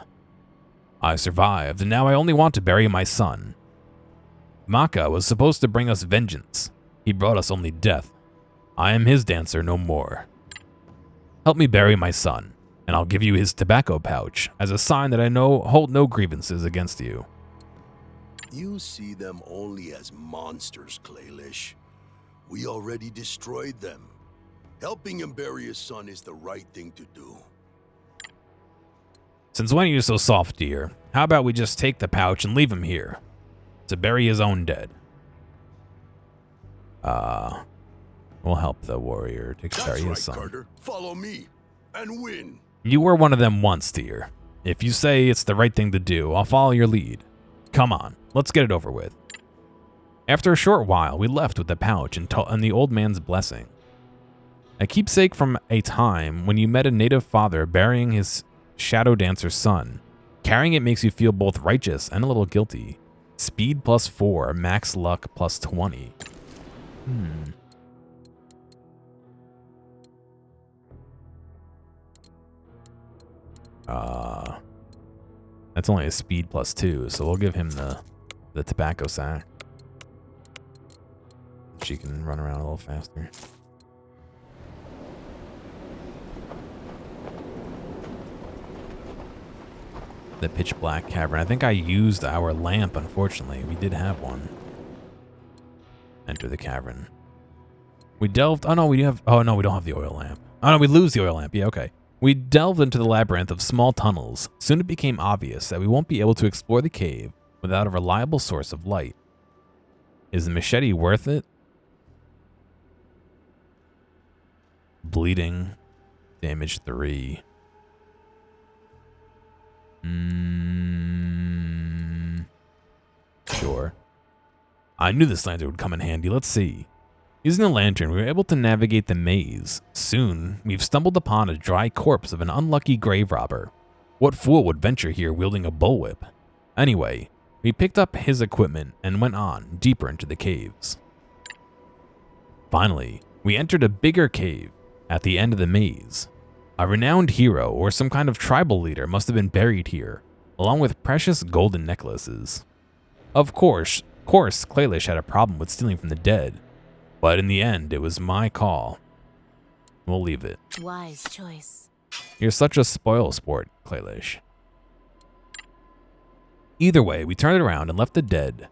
I survived, and now I only want to bury my son. Maka was supposed to bring us vengeance. He brought us only death. I am his dancer no more. Help me bury my son. and I'll give you his tobacco pouch as a sign that I hold no grievances against you.
You see them only as monsters, Claylish. We already destroyed them. Helping him bury his son is the right thing to do.
Since when are you so soft, dear? How about we just take the pouch and leave him here to bury his own dead? We'll help the warrior to bury his son.
Carter. Follow me and win.
You were one of them once, dear. If you say it's the right thing to do, I'll follow your lead. Come on, let's get it over with. After a short while, we left with the pouch and the old man's blessing. A keepsake from a time when you met a native father burying his shadow dancer's son. Carrying it makes you feel both righteous and a little guilty. Speed +4, max luck +20. That's only a speed +2, so we'll give him the tobacco sack. She can run around a little faster. The pitch black cavern. I think I used our lamp, unfortunately. We did have one. Enter the cavern. We delved. Oh no, we have. Oh no, we don't have the oil lamp. Oh no, we lose the oil lamp. Yeah, okay. We delved into the labyrinth of small tunnels. Soon it became obvious that we won't be able to explore the cave without a reliable source of light. Is the machete worth it? Bleeding. Damage 3. Sure. I knew this lantern would come in handy. Let's see. Using the lantern, we were able to navigate the maze. Soon, we've stumbled upon a dry corpse of an unlucky grave robber. What fool would venture here wielding a bullwhip? Anyway, we picked up his equipment and went on, deeper into the caves. Finally, we entered a bigger cave at the end of the maze. A renowned hero or some kind of tribal leader must have been buried here, along with precious golden necklaces. Of course, Claylish had a problem with stealing from the dead, but in the end, it was my call. We'll leave it.
Wise choice.
You're such a spoil sport, Claylish. Either way, we turned around and left the dead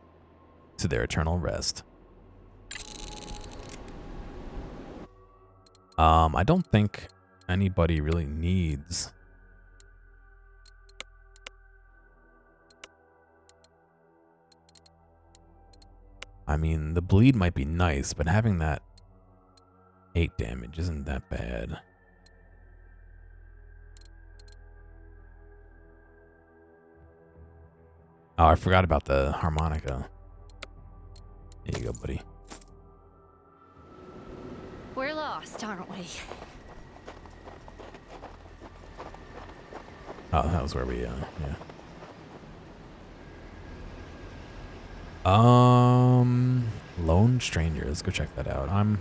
to their eternal rest. I don't think anybody really needs... I mean, the bleed might be nice, but having that 8 damage isn't that bad. Oh, I forgot about the harmonica. There you go, buddy.
We're lost, aren't we?
Oh, that was where we, yeah. Lone Stranger. Let's go check that out. I'm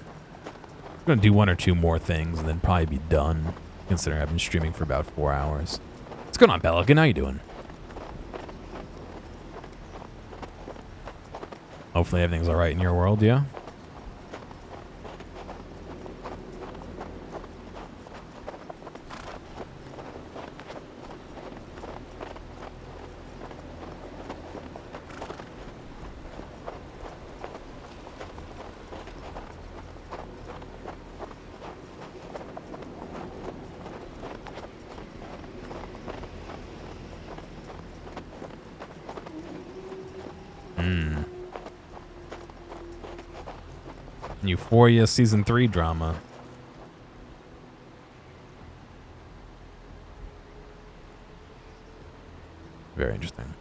gonna do 1 or 2 more things and then probably be done, considering I've been streaming for about 4 hours. What's going on, Pelican? How you doing? Hopefully everything's alright in your world, yeah? Euphoria Season 3 drama. Very interesting.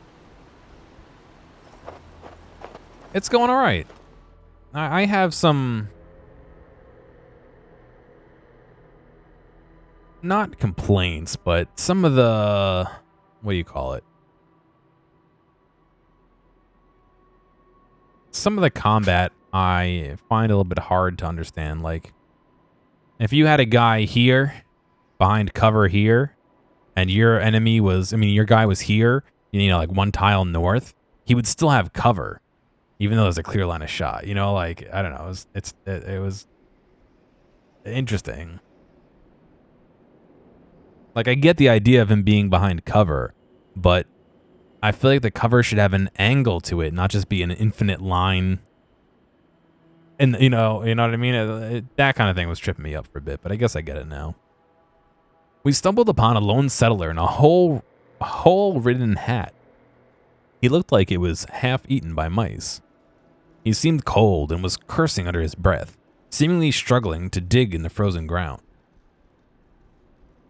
It's going all right. I have some... not complaints, but some of the... what do you call it? Some of the combat I find a little bit hard to understand. Like, if you had a guy here, behind cover here, and your enemy was, I mean, your guy was here, you know, like 1 tile north, he would still have cover, even though there's a clear line of shot. You know, like, I don't know, it was interesting. Like, I get the idea of him being behind cover, but I feel like the cover should have an angle to it, not just be an infinite line. And, you know what I mean? That kind of thing was tripping me up for a bit, but I guess I get it now. We stumbled upon a lone settler in a hole-ridden hat. He looked like it was half eaten by mice. He seemed cold and was cursing under his breath, seemingly struggling to dig in the frozen ground.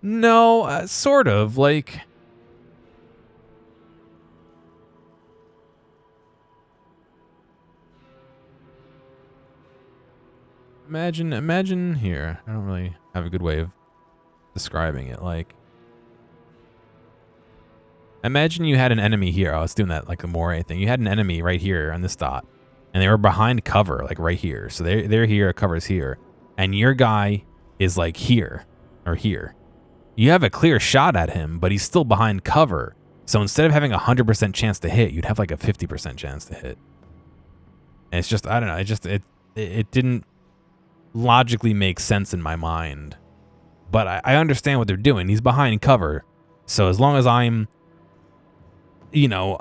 No, sort of, like... Imagine here. I don't really have a good way of describing it. Like, imagine you had an enemy here. I was doing that like a moray thing. You had an enemy right here on this dot, and they were behind cover, like right here. So they're here, cover's here, and your guy is like here or here. You have a clear shot at him, but he's still behind cover. So instead of having a 100% chance to hit, you'd have like a 50% chance to hit. And it's just, I don't know. It didn't logically make sense in my mind. But I understand what they're doing. He's behind cover. So as long as I'm, you know,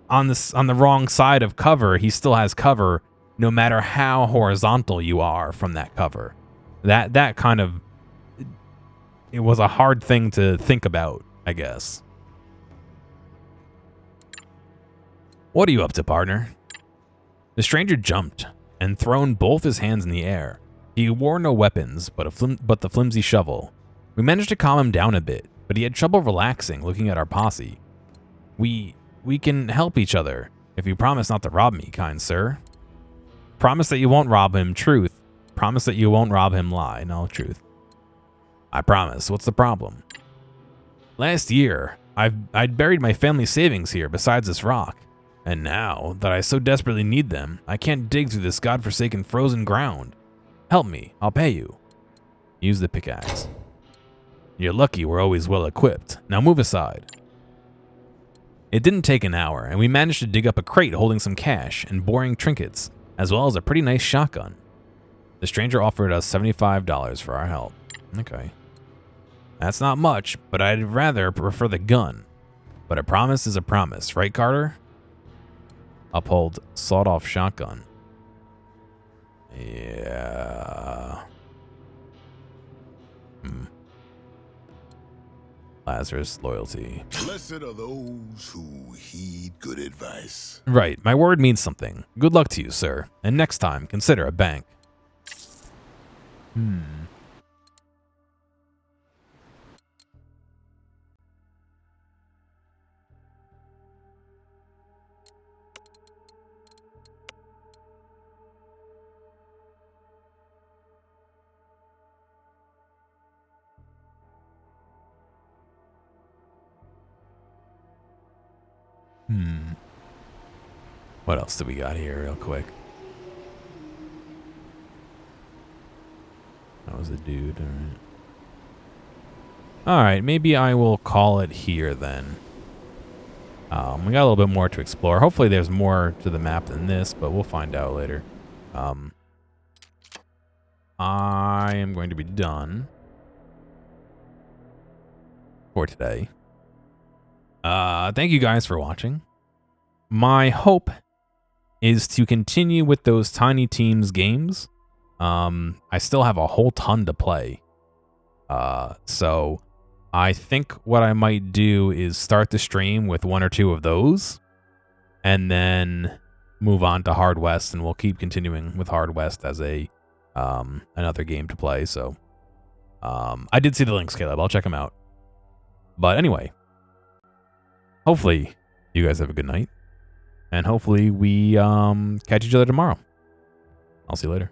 on the wrong side of cover, he still has cover no matter how horizontal you are from that cover. That kind of, it was a hard thing to think about, I guess. What are you up to, partner? The stranger jumped and thrown both his hands in the air. He wore no weapons but the flimsy shovel. We managed to calm him down a bit, but he had trouble relaxing looking at our posse. We can help each other if you promise not to rob me, kind sir. Promise that you won't rob him, truth. Promise that you won't rob him, lie. No, truth. I promise. What's the problem? Last year, I'd buried my family savings here besides this rock. And now that I so desperately need them, I can't dig through this godforsaken frozen ground. Help me, I'll pay you. Use the pickaxe. You're lucky we're always well equipped. Now move aside. It didn't take an hour, and we managed to dig up a crate holding some cash and boring trinkets, as well as a pretty nice shotgun. The stranger offered us $75 for our help. Okay. That's not much, but I'd rather prefer the gun. But a promise is a promise, right, Carter? Uphold sawed-off shotgun. Yeah. Lazarus loyalty.
Blessed are those who heed good advice.
Right, my word means something. Good luck to you, sir. And next time, consider a bank. What else do we got here real quick? That was a dude, alright. Alright, maybe I will call it here then. We got a little bit more to explore. Hopefully there's more to the map than this, but we'll find out later. I am going to be done for today. Thank you guys for watching. My hope is to continue with those Tiny Teams games. I still have a whole ton to play. So I think what I might do is start the stream with 1 or 2 of those and then move on to Hard West, and we'll keep continuing with Hard West as a another game to play. So I did see the links, Caleb. I'll check them out. But anyway, hopefully you guys have a good night. And hopefully we catch each other tomorrow. I'll see you later.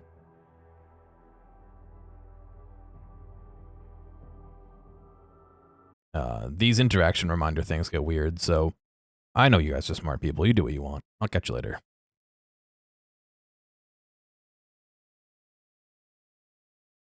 These interaction reminder things get weird, so I know you guys are smart people. You do what you want. I'll catch you later.